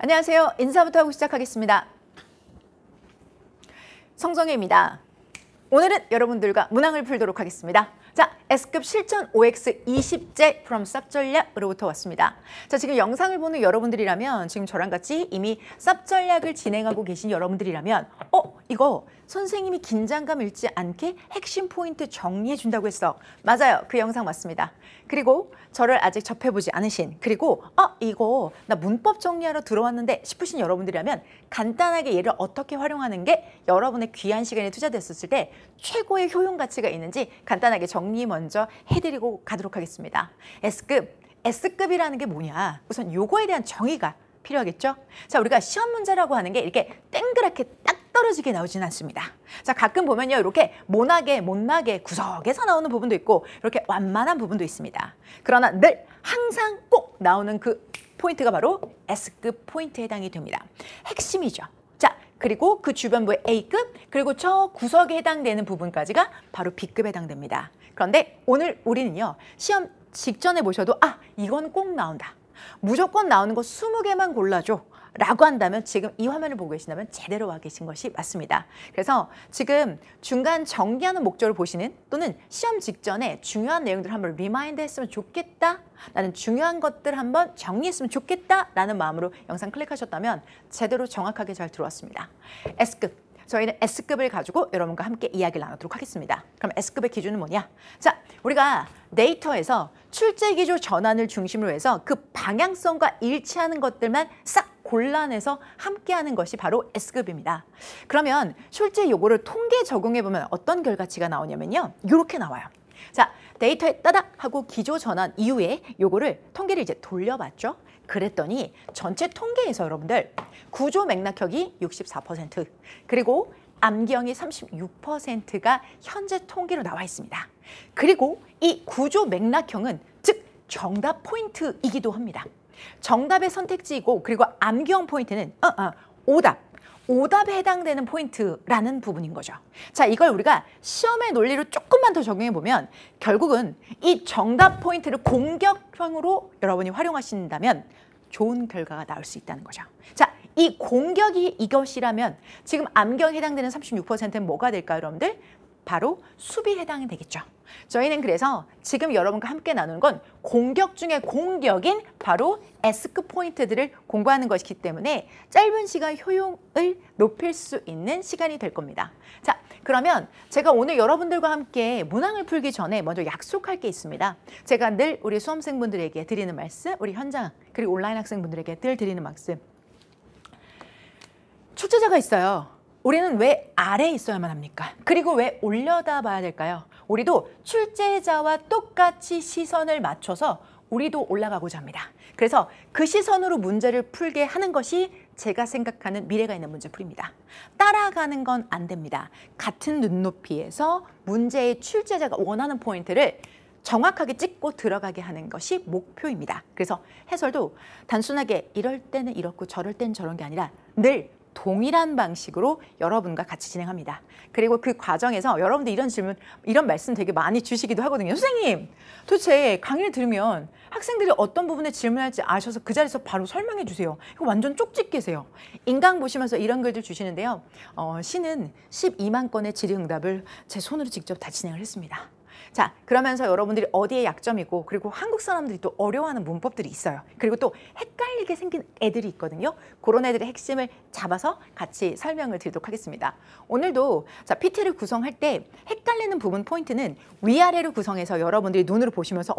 안녕하세요. 인사부터 하고 시작하겠습니다. 성정혜입니다. 오늘은 여러분들과 문항을 풀도록 하겠습니다. 자, S급 실전 OX 20제 from 쌉 전략으로부터 왔습니다. 자, 지금 영상을 보는 여러분들이라면 지금 저랑 같이 이미 쌉 전략을 진행하고 계신 여러분들이라면 이거 선생님이 긴장감 잃지 않게 핵심 포인트 정리해 준다고 했어. 맞아요. 그 영상 맞습니다. 그리고 저를 아직 접해보지 않으신, 그리고 이거 나 문법 정리하러 들어왔는데 싶으신 여러분들이라면 간단하게 얘를 어떻게 활용하는 게 여러분의 귀한 시간이 투자됐었을 때 최고의 효용 가치가 있는지 간단하게 정리 먼저 해드리고 가도록 하겠습니다. S급이라는 게 뭐냐? 우선 요거에 대한 정의가 필요하겠죠? 자, 우리가 시험 문제라고 하는 게 이렇게 땡그랗게 딱 떨어지게 나오진 않습니다. 자, 가끔 보면요, 이렇게 못나게 구석에서 나오는 부분도 있고 이렇게 완만한 부분도 있습니다. 그러나 늘 항상 꼭 나오는 그 포인트가 바로 S급 포인트에 해당이 됩니다. 핵심이죠. 자, 그리고 그 주변부의 A급, 그리고 저 구석에 해당되는 부분까지가 바로 B급에 해당됩니다. 그런데 오늘 우리는요, 시험 직전에 보셔도 이건 꼭 나온다, 무조건 나오는 거 20개만 골라줘 라고 한다면 지금 이 화면을 보고 계신다면 제대로 와 계신 것이 맞습니다. 그래서 지금 중간 정리하는 목적을 보시는, 또는 시험 직전에 중요한 내용들 한번 리마인드 했으면 좋겠다, 나는 중요한 것들 한번 정리했으면 좋겠다 라는 마음으로 영상 클릭하셨다면 제대로 정확하게 잘 들어왔습니다. S급, 저희는 S급을 가지고 여러분과 함께 이야기를 나누도록 하겠습니다. 그럼 S급의 기준은 뭐냐? 자, 우리가 데이터에서 출제기조 전환을 중심으로 해서 그 방향성과 일치하는 것들만 싹 골라내서 함께하는 것이 바로 S급입니다. 그러면 출제 요거를 통계 적용해보면 어떤 결과치가 나오냐면요, 이렇게 나와요. 자, 데이터에 따닥 하고 기조 전환 이후에 요거를 통계를 이제 돌려봤죠. 그랬더니 전체 통계에서 여러분들 구조 맥락혁이 64%, 그리고 암기형이 36%가 현재 통계로 나와 있습니다. 그리고 이 구조 맥락형은 즉 정답 포인트이기도 합니다. 정답의 선택지이고, 그리고 암기형 포인트는 오답에 해당되는 포인트라는 부분인 거죠. 자, 이걸 우리가 시험의 논리로 조금만 더 적용해 보면 결국은 이 정답 포인트를 공격형으로 여러분이 활용하신다면 좋은 결과가 나올 수 있다는 거죠. 자, 이 공격이 이것이라면 지금 암기형에 해당되는 36%는 뭐가 될까요, 여러분들? 바로 수비에 해당이 되겠죠. 저희는 그래서 지금 여러분과 함께 나누는 건 공격 중에 공격인 바로 S급 포인트들을 공부하는 것이기 때문에 짧은 시간 효용을 높일 수 있는 시간이 될 겁니다. 자, 그러면 제가 오늘 여러분들과 함께 문항을 풀기 전에 먼저 약속할 게 있습니다. 제가 늘 우리 수험생분들에게 드리는 말씀, 우리 현장 그리고 온라인 학생분들에게 늘 드리는 말씀. 출제자가 있어요. 우리는 왜 아래에 있어야만 합니까? 그리고 왜 올려다 봐야 될까요? 우리도 출제자와 똑같이 시선을 맞춰서 우리도 올라가고자 합니다. 그래서 그 시선으로 문제를 풀게 하는 것이 제가 생각하는 미래가 있는 문제풀이입니다. 따라가는 건 안 됩니다. 같은 눈높이에서 문제의 출제자가 원하는 포인트를 정확하게 찍고 들어가게 하는 것이 목표입니다. 그래서 해설도 단순하게 이럴 때는 이렇고 저럴 때는 저런 게 아니라 늘 동일한 방식으로 여러분과 같이 진행합니다. 그리고 그 과정에서 여러분들 이런 질문, 이런 말씀 되게 많이 주시기도 하거든요. 선생님, 도대체 강의를 들으면 학생들이 어떤 부분에 질문할지 아셔서 그 자리에서 바로 설명해 주세요. 이거 완전 쪽집 계세요. 인강 보시면서 이런 글들 주시는데요. 시는 12만 건의 질의응답을 제 손으로 직접 다 진행을 했습니다. 자, 그러면서 여러분들이 어디에 약점이고, 그리고 한국 사람들이 또 어려워하는 문법들이 있어요. 그리고 또 헷갈리게 생긴 애들이 있거든요. 그런 애들의 핵심을 잡아서 같이 설명을 드리도록 하겠습니다. 오늘도 자, PT를 구성할 때 헷갈리는 부분 포인트는 위아래로 구성해서 여러분들이 눈으로 보시면서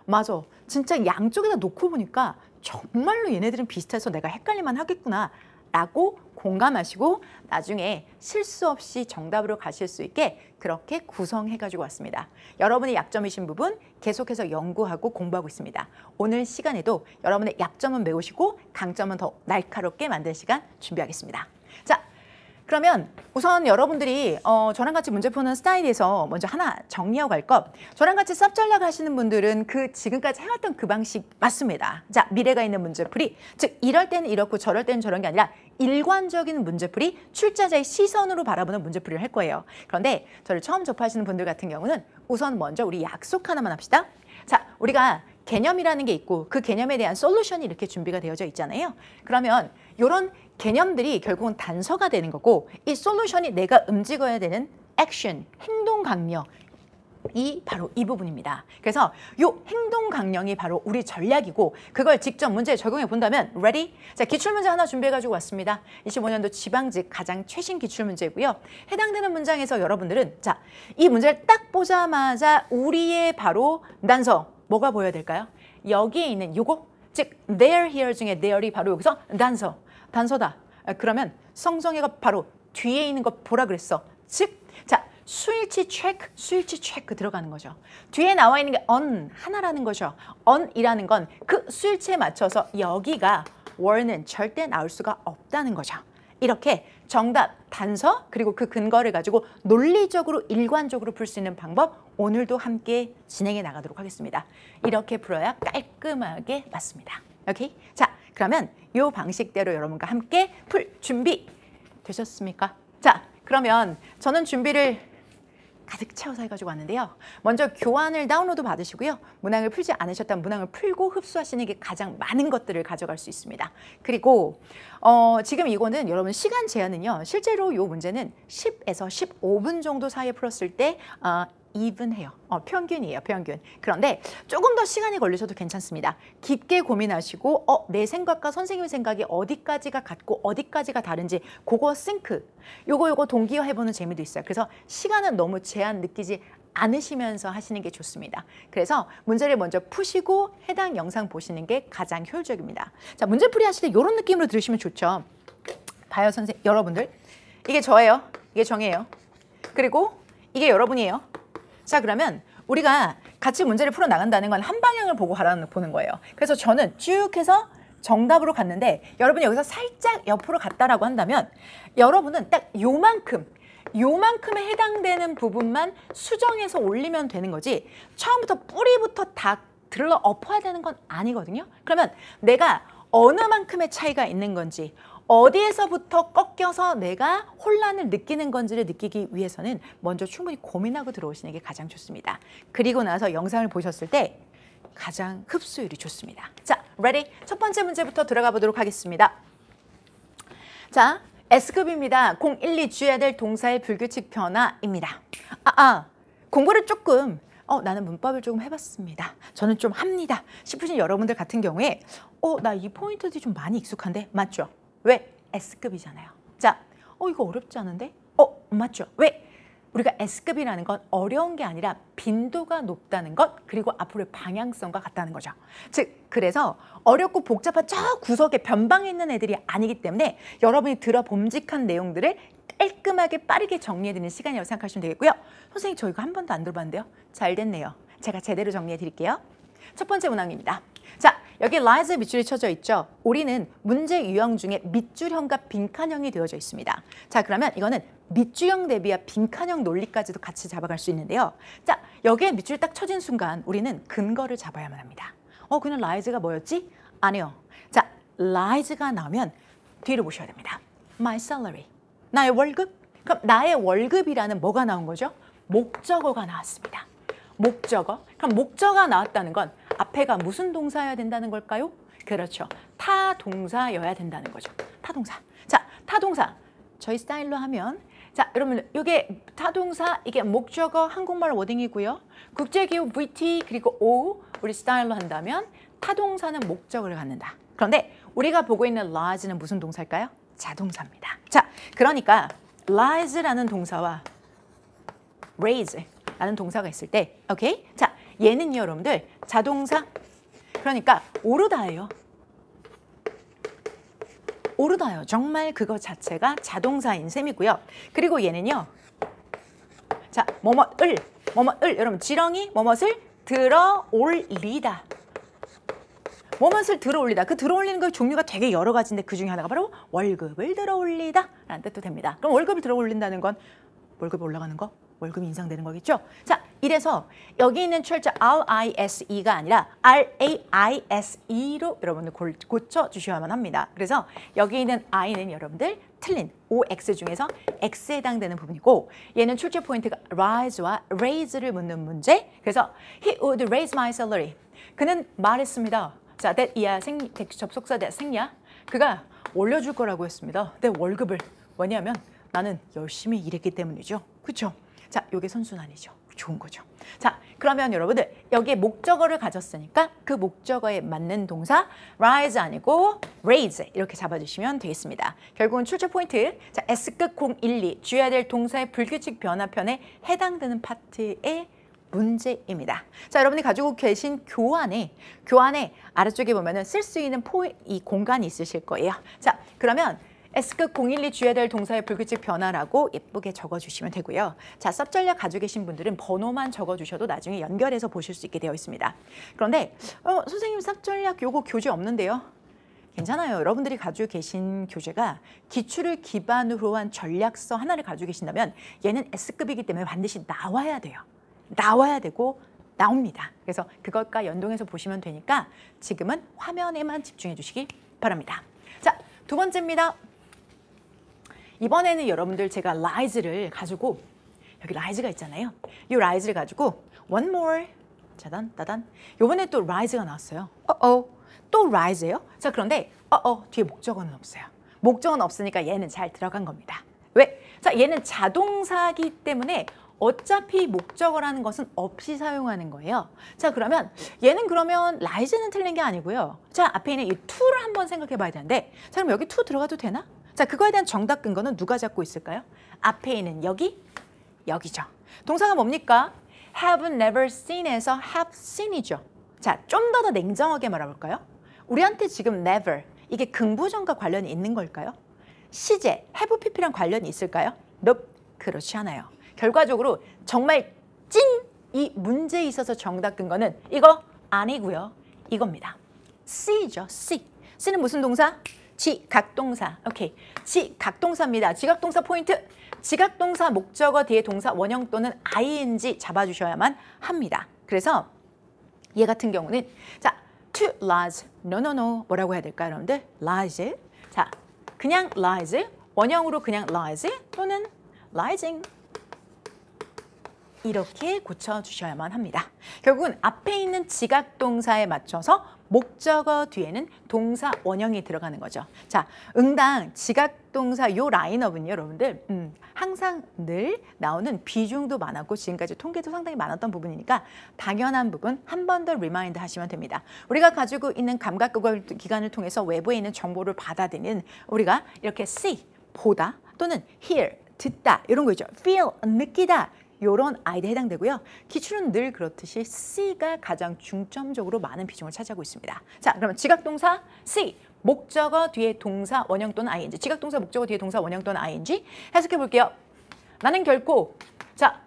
맞아, 진짜 양쪽에다 놓고 보니까 정말로 얘네들은 비슷해서 내가 헷갈릴만 하겠구나 라고 공감하시고 나중에 실수 없이 정답으로 가실 수 있게 그렇게 구성해가지고 왔습니다. 여러분의 약점이신 부분 계속해서 연구하고 공부하고 있습니다. 오늘 시간에도 여러분의 약점은 메우시고 강점은 더 날카롭게 만드는 시간 준비하겠습니다. 자, 그러면 우선 여러분들이 저랑 같이 문제 푸는 스타일에서 먼저 하나 정리하고 갈 것. 저랑 같이 쌉 전략을 하시는 분들은 그 지금까지 해왔던 그 방식 맞습니다. 자, 미래가 있는 문제풀이, 즉 이럴 때는 이렇고 저럴 때는 저런 게 아니라 일관적인 문제풀이, 출제자의 시선으로 바라보는 문제풀이를 할 거예요. 그런데 저를 처음 접하시는 분들 같은 경우는 우선 먼저 우리 약속 하나만 합시다. 자, 우리가 개념이라는 게 있고 그 개념에 대한 솔루션이 이렇게 준비가 되어져 있잖아요. 그러면 이런 개념들이 결국은 단서가 되는 거고 이 솔루션이 내가 움직여야 되는 액션, 행동 강령 이 바로 이 부분입니다. 그래서 이 행동 강령이 바로 우리 전략이고 그걸 직접 문제에 적용해 본다면 ready? 자, 기출문제 하나 준비해 가지고 왔습니다. 25년도 지방직 가장 최신 기출문제고요. 해당되는 문장에서 여러분들은 자, 이 문제를 딱 보자마자 우리의 바로 단서 뭐가 보여야 될까요? 여기에 있는 요거 즉 there, here 중에 there이 바로 여기서 단서다. 그러면 성성애가 바로 뒤에 있는 거 보라 그랬어. 즉 자, 수일치 체크 들어가는 거죠. 뒤에 나와 있는 게 on 하나라는 거죠. on이라는 건 그 수일치에 맞춰서 여기가 were는 절대 나올 수가 없다는 거죠. 이렇게 정답, 단서 그리고 그 근거를 가지고 논리적으로 일관적으로 풀 수 있는 방법 오늘도 함께 진행해 나가도록 하겠습니다. 이렇게 풀어야 깔끔하게 맞습니다. 오케이? 자, 그러면 이 방식대로 여러분과 함께 풀 준비 되셨습니까? 자, 그러면 저는 준비를 가득 채워서 해가지고 왔는데요. 먼저 교환을 다운로드 받으시고요. 문항을 풀지 않으셨다면 문항을 풀고 흡수하시는 게 가장 많은 것들을 가져갈 수 있습니다. 그리고 지금 이거는 여러분 시간 제한은요. 실제로 이 문제는 10에서 15분 정도 사이에 풀었을 때 even해요. 평균이에요, 평균. 그런데 조금 더 시간이 걸리셔도 괜찮습니다. 깊게 고민하시고 내 생각과 선생님의 생각이 어디까지가 같고 어디까지가 다른지 그거 싱크, 요거 동기화해보는 재미도 있어요. 그래서 시간은 너무 제한 느끼지 않으시면서 하시는 게 좋습니다. 그래서 문제를 먼저 푸시고 해당 영상 보시는 게 가장 효율적입니다. 자, 문제풀이 하실 때 이런 느낌으로 들으시면 좋죠. 봐요, 여러분들. 이게 저예요. 이게 정이에요. 그리고 이게 여러분이에요. 자, 그러면 우리가 같이 문제를 풀어 나간다는 건 한 방향을 보고 보는 거예요. 그래서 저는 쭉 해서 정답으로 갔는데 여러분이 여기서 살짝 옆으로 갔다라고 한다면 여러분은 딱 요만큼에 해당되는 부분만 수정해서 올리면 되는 거지 처음부터 뿌리부터 다 들러 엎어야 되는 건 아니거든요. 그러면 내가 어느 만큼의 차이가 있는 건지 어디에서부터 꺾여서 내가 혼란을 느끼는 건지를 느끼기 위해서는 먼저 충분히 고민하고 들어오시는 게 가장 좋습니다. 그리고 나서 영상을 보셨을 때 가장 흡수율이 좋습니다. 자, ready? 첫 번째 문제부터 들어가 보도록 하겠습니다. 자, S급입니다. 012 주의해야 될 동사의 불규칙 변화입니다. 공부를 조금 나는 문법을 조금 해봤습니다. 저는 좀 합니다. 싶으신 여러분들 같은 경우에 나 이 포인트들이 좀 많이 익숙한데 맞죠? 왜? S급이잖아요. 자, 이거 어렵지 않은데? 맞죠? 왜? 우리가 S급이라는 건 어려운 게 아니라 빈도가 높다는 것 그리고 앞으로의 방향성과 같다는 거죠. 즉, 그래서 어렵고 복잡한 저 구석에 변방에 있는 애들이 아니기 때문에 여러분이 들어 봄직한 내용들을 깔끔하게 빠르게 정리해드리는 시간이라고 생각하시면 되겠고요. 선생님, 저 이거 한 번도 안 들어봤는데요. 잘 됐네요. 제가 제대로 정리해드릴게요. 첫 번째 문항입니다. 자, 여기 lies 밑줄이 쳐져 있죠. 우리는 문제 유형 중에 밑줄형과 빈칸형이 되어져 있습니다. 자, 그러면 이거는 밑줄형 대비와 빈칸형 논리까지도 같이 잡아갈 수 있는데요. 자, 여기에 밑줄이 딱 쳐진 순간 우리는 근거를 잡아야만 합니다. 그냥 lies가 뭐였지? 아니요. 자, lies가 나오면 뒤를 보셔야 됩니다. My salary. 나의 월급? 그럼 나의 월급이라는 뭐가 나온 거죠? 목적어가 나왔습니다. 목적어. 그럼 목적어가 나왔다는 건 앞에가 무슨 동사여야 된다는 걸까요? 그렇죠. 타동사여야 된다는 거죠. 타동사. 자, 타동사. 저희 스타일로 하면 자, 여러분 이게 타동사, 이게 목적어 한국말 워딩이고요. 국제기후 VT 그리고 O 우리 스타일로 한다면 타동사는 목적어를 갖는다. 그런데 우리가 보고 있는 lies는 무슨 동사일까요? 자동사입니다. 자, 그러니까 lies라는 동사와 raise라는 동사가 있을 때, 오케이? 자, 얘는 여러분들 자동사, 그러니까 오르다예요. 오르다요. 정말 그거 자체가 자동사인 셈이고요. 그리고 얘는요. 자, 뭐뭇을 여러분 지렁이 뭐뭇을 들어 올리다. 뭐뭇을 들어 올리다. 그 들어 올리는 거 종류가 되게 여러 가지인데 그 중에 하나가 바로 월급을 들어 올리다 라는 뜻도 됩니다. 그럼 월급을 들어 올린다는 건 월급이 올라가는 거? 월급이 인상되는 거겠죠? 자, 이래서 여기 있는 철자 RISE가 아니라 RAISE로 여러분들 고쳐주셔야만 합니다. 그래서 여기 있는 I는 여러분들 틀린 OX 중에서 X에 해당되는 부분이고 얘는 출제 포인트가 rise와 raise를 묻는 문제. 그래서 he would raise my salary. 그는 말했습니다. 자, that 이하 접속사 that 생략. 그가 올려줄 거라고 했습니다. 내 월급을. 왜냐하면 나는 열심히 일했기 때문이죠. 그렇죠? 자, 이게 선순환이죠. 좋은 거죠. 자, 그러면 여러분들 여기에 목적어를 가졌으니까 그 목적어에 맞는 동사 rise 아니고 raise 이렇게 잡아주시면 되겠습니다. 결국은 출제 포인트. 자, S급 012 주의해야 될 동사의 불규칙 변화편에 해당되는 파트의 문제입니다. 자, 여러분이 가지고 계신 교환에 아래쪽에 보면은 쓸 수 있는 이 공간이 있으실 거예요. 자, 그러면 S급 012 주의해야 될 동사의 불규칙 변화라고 예쁘게 적어주시면 되고요. 자, 쌉 전략 가지고 계신 분들은 번호만 적어주셔도 나중에 연결해서 보실 수 있게 되어 있습니다. 그런데 선생님 쌉 전략 요거 교재 없는데요? 괜찮아요. 여러분들이 가지고 계신 교재가 기출을 기반으로 한 전략서 하나를 가지고 계신다면 얘는 S급이기 때문에 반드시 나와야 돼요. 나와야 되고 나옵니다. 그래서 그것과 연동해서 보시면 되니까 지금은 화면에만 집중해 주시기 바랍니다. 자, 두 번째입니다. 이번에는 여러분들 제가 rise를 가지고 여기 rise가 있잖아요. 이 rise를 가지고 one more 짜단 따단 이번에 또 rise가 나왔어요. 또 rise예요? 자, 그런데 뒤에 목적어는 없어요. 목적어는 없으니까 얘는 잘 들어간 겁니다. 왜? 자, 얘는 자동사이기 때문에 어차피 목적어라는 것은 없이 사용하는 거예요. 자, 그러면 얘는 그러면 rise는 틀린 게 아니고요. 자, 앞에 있는 이 to를 한번 생각해 봐야 되는데 자, 그럼 여기 to 들어가도 되나? 자, 그거에 대한 정답 근거는 누가 잡고 있을까요? 앞에 있는 여기죠. 동사가 뭡니까? have never seen에서 have seen이죠. 자, 좀 더 냉정하게 말해볼까요? 우리한테 지금 never, 이게 긍부정과 관련이 있는 걸까요? 시제, have pp랑 관련이 있을까요? nope, 그렇지 않아요. 결과적으로 정말 찐 이 문제에 있어서 정답 근거는 이거 아니고요. 이겁니다. C죠, C. C는 무슨 동사? 지각동사. 오케이. 지각동사입니다. 지각동사 포인트. 지각동사 목적어 뒤에 동사 원형 또는 ing 잡아주셔야만 합니다. 그래서 얘 같은 경우는 자, to lies. no. 뭐라고 해야 될까요, 여러분들? lies. 자, 그냥 lies. 원형으로 그냥 lies 또는 rising. 이렇게 고쳐주셔야만 합니다. 결국은 앞에 있는 지각동사에 맞춰서 목적어 뒤에는 동사 원형이 들어가는 거죠. 자, 응당 지각동사 요 라인업은요, 여러분들 항상 늘 나오는 비중도 많았고 지금까지 통계도 상당히 많았던 부분이니까 당연한 부분 한 번 더 리마인드 하시면 됩니다. 우리가 가지고 있는 감각기관을 통해서 외부에 있는 정보를 받아들이는 우리가 이렇게 see, 보다 또는 hear, 듣다 이런 거 있죠. feel, 느끼다. 요런 아이들에 해당되고요. 기출은 늘 그렇듯이 C가 가장 중점적으로 많은 비중을 차지하고 있습니다. 자, 그러면 지각동사 C, 목적어 뒤에 동사 원형 또는 ing. 지각동사 목적어 뒤에 동사 원형 또는 ing. 해석해 볼게요. 나는 결코 자,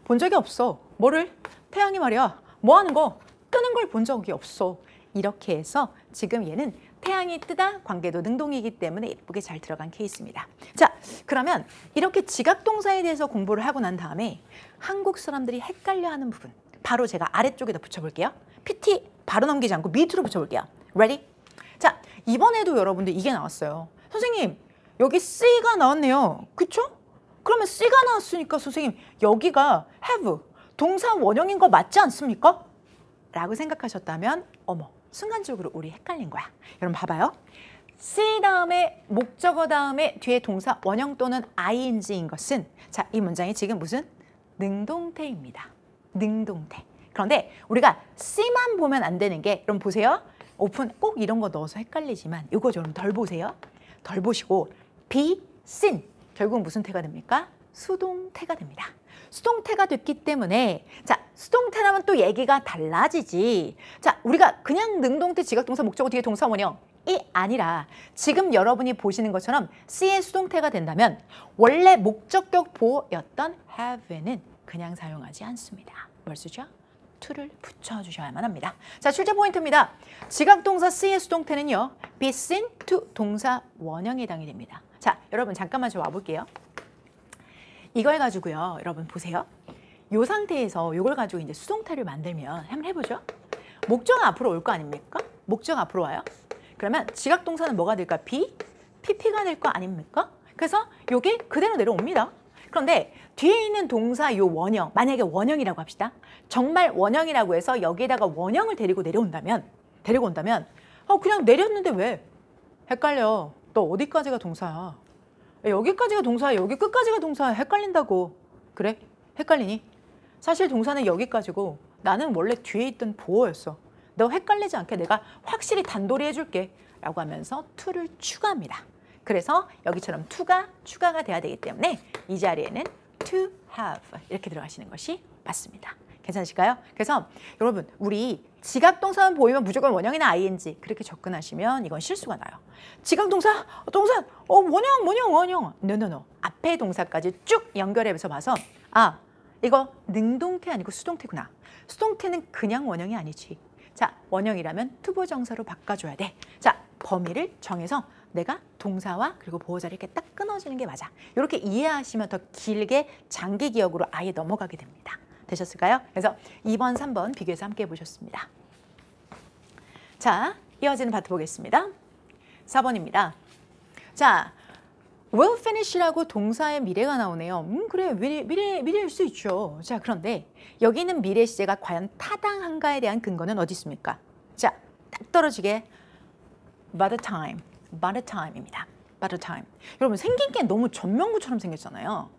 본 적이 없어. 뭐를? 태양이 말이야. 뭐 하는 거? 끄는 걸 본 적이 없어. 이렇게 해서 지금 얘는 태양이 뜨다 관계도 능동이기 때문에 예쁘게 잘 들어간 케이스입니다. 자, 그러면 이렇게 지각동사에 대해서 공부를 하고 난 다음에 한국 사람들이 헷갈려하는 부분 바로 제가 아래쪽에다 붙여볼게요. PT 바로 넘기지 않고 밑으로 붙여볼게요. Ready? 자, 이번에도 여러분들 이게 나왔어요. 선생님, 여기 C가 나왔네요. 그쵸? 그러면 C가 나왔으니까 선생님 여기가 have 동사 원형인 거 맞지 않습니까? 라고 생각하셨다면 어머, 순간적으로 우리 헷갈린 거야. 여러분 봐봐요. C 다음에 목적어 다음에 뒤에 동사 원형 또는 ing인 것은 자, 이 문장이 지금 무슨? 능동태입니다. 능동태. 그런데 우리가 C만 보면 안 되는 게 여러분 보세요. 오픈 꼭 이런 거 넣어서 헷갈리지만 이거 좀 덜 보세요. 덜 보시고 be seen. 결국은 무슨 태가 됩니까? 수동태가 됩니다. 수동태가 됐기 때문에 자, 수동태라면 또 얘기가 달라지지. 자, 우리가 그냥 능동태 지각동사 목적어 뒤에 동사 원형이 아니라 지금 여러분이 보시는 것처럼 C의 수동태가 된다면 원래 목적격 보호였던 have는 그냥 사용하지 않습니다. 뭘 쓰죠? to를 붙여주셔야만 합니다. 자, 출제 포인트입니다. 지각동사 C의 수동태는요. be seen to 동사 원형에 해당이 됩니다. 자, 여러분 잠깐만 저 와볼게요. 이걸 가지고요. 여러분 보세요. 이 상태에서 이걸 가지고 이제 수동태를 만들면 한번 해보죠. 목적은 앞으로 올 거 아닙니까? 목적 앞으로 와요. 그러면 지각동사는 뭐가 될까? be, pp가 될 거 아닙니까? 그래서 이게 그대로 내려옵니다. 그런데 뒤에 있는 동사 요 원형, 만약에 원형이라고 합시다. 정말 원형이라고 해서 여기에다가 원형을 데리고 온다면 그냥 내렸는데 왜? 헷갈려. 너 어디까지가 동사야? 여기까지가 동사야, 여기 끝까지가 동사야. 헷갈린다고. 그래? 헷갈리니? 사실 동사는 여기까지고 나는 원래 뒤에 있던 보어였어. 너 헷갈리지 않게 내가 확실히 단돌이 해줄게 라고 하면서 to를 추가합니다. 그래서 여기처럼 to가 추가가 돼야 되기 때문에 이 자리에는 to have 이렇게 들어가시는 것이 맞습니다. 괜찮으실까요? 그래서 여러분 우리 지각동사만 보이면 무조건 원형이나 ing 그렇게 접근하시면 이건 실수가 나요. 지각동사, 원형. No. 앞에 동사까지 쭉 연결해서 봐서 이거 능동태 아니고 수동태구나. 수동태는 그냥 원형이 아니지. 자, 원형이라면 투부정사로 바꿔줘야 돼. 자, 범위를 정해서 내가 동사와 그리고 보호자를 이렇게 딱 끊어주는 게 맞아. 이렇게 이해하시면 더 길게 장기 기억으로 아예 넘어가게 됩니다. 되셨을까요? 그래서 2번, 3번 비교해서 함께 해보셨습니다. 자, 이어지는 파트 보겠습니다. 4번입니다. 자, will finish라고 동사의 미래가 나오네요. 그래, 미래일 수 있죠. 자, 그런데 여기 있는 미래 시제가 과연 타당한가에 대한 근거는 어디 있습니까? 자, 딱 떨어지게 by the time입니다. by the time. 여러분 생긴 게 너무 전명구처럼 생겼잖아요.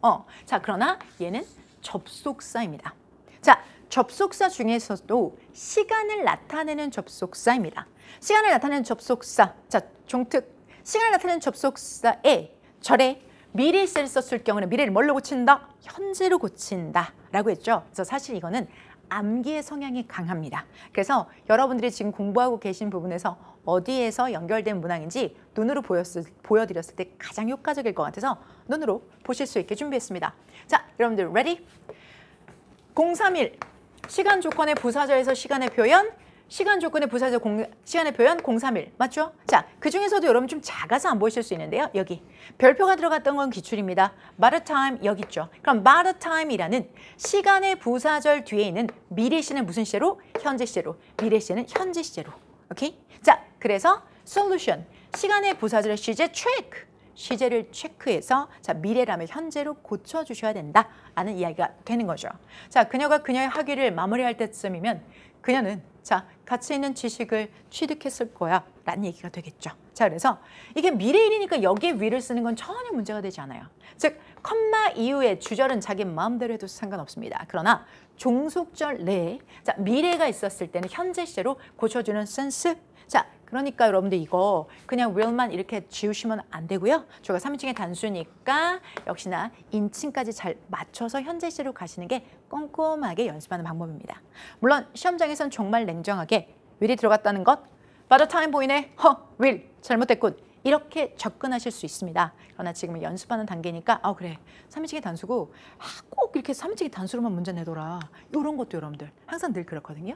자, 그러나 얘는 접속사입니다. 자, 접속사 중에서도 시간을 나타내는 접속사입니다. 시간을 나타내는 접속사. 자, 종특. 시간을 나타내는 접속사에 절에 미래 시제를 썼을 경우는 미래를 뭘로 고친다? 현재로 고친다 라고 했죠. 그래서 사실 이거는 암기의 성향이 강합니다. 그래서 여러분들이 지금 공부하고 계신 부분에서 어디에서 연결된 문항인지 눈으로 보여드렸을 때 가장 효과적일 것 같아서 눈으로 보실 수 있게 준비했습니다. 자, 여러분들 ready? 031 시간 조건의 부사절에서 시간의 표현 시간 조건의 부사절 시간의 표현 031 맞죠? 자, 그 중에서도 여러분 좀 작아서 안 보이실 수 있는데요. 여기 별표가 들어갔던 건 기출입니다. by the time 여기 있죠. 그럼 by the time이라는 시간의 부사절 뒤에 있는 미래 시제는 무슨 시제로? 현재 시제로. 미래 시제는 현재 시제로. 오케이? 자, 그래서 solution 시간의 부사절의 시제 check 시제를 체크해서 자, 미래라면 현재로 고쳐주셔야 된다라는 이야기가 되는 거죠. 자, 그녀가 그녀의 학위를 마무리할 때쯤이면 그녀는 자, 가치 있는 지식을 취득했을 거야 라는 얘기가 되겠죠. 자, 그래서 이게 미래일이니까 여기에 위를 쓰는 건 전혀 문제가 되지 않아요. 즉, 컴마 이후에 주절은 자기 마음대로 해도 상관없습니다. 그러나 종속절 내에 자, 미래가 있었을 때는 현재 시제로 고쳐주는 센스. 자, 그러니까 여러분들 이거 그냥 will만 이렇게 지우시면 안 되고요. 저가 3인칭의 단수니까 역시나 인칭까지 잘 맞춰서 현재 시제로 가시는 게 꼼꼼하게 연습하는 방법입니다. 물론 시험장에선 정말 냉정하게 will이 들어갔다는 것 by the time 보이네. will 잘못됐군. 이렇게 접근하실 수 있습니다. 그러나 지금은 연습하는 단계니까 그래 3인칭의 단수고 꼭 이렇게 3인칭의 단수로만 문제 내더라. 이런 것도 여러분들 항상 늘 그렇거든요.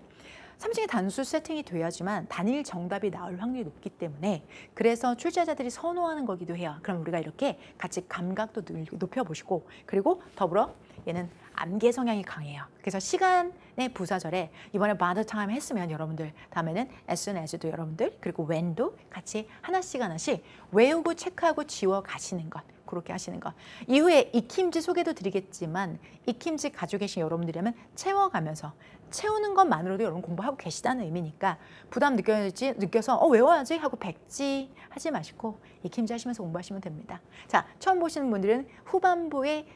3인칭의 단수 세팅이 돼야지만 단일 정답이 나올 확률이 높기 때문에 그래서 출제자들이 선호하는 거기도 해요. 그럼 우리가 이렇게 같이 감각도 높여보시고 그리고 더불어 얘는 암기 성향이 강해요. 그래서 시간의 부사절에 이번에 by the time 했으면 여러분들 다음에는 as soon as도 여러분들 그리고 when도 같이 하나씩 외우고 체크하고 지워 가시는 것. 그렇게 하시는 것. 이후에 익힘지 소개도 드리겠지만 익힘지 가지고 계신 여러분들이라면 채워가면서 채우는 것만으로도 여러분 공부하고 계시다는 의미니까 부담 느껴서 외워야지 하고 백지 하지 마시고 익힘지 하시면서 공부하시면 됩니다. 자, 처음 보시는 분들은 후반부에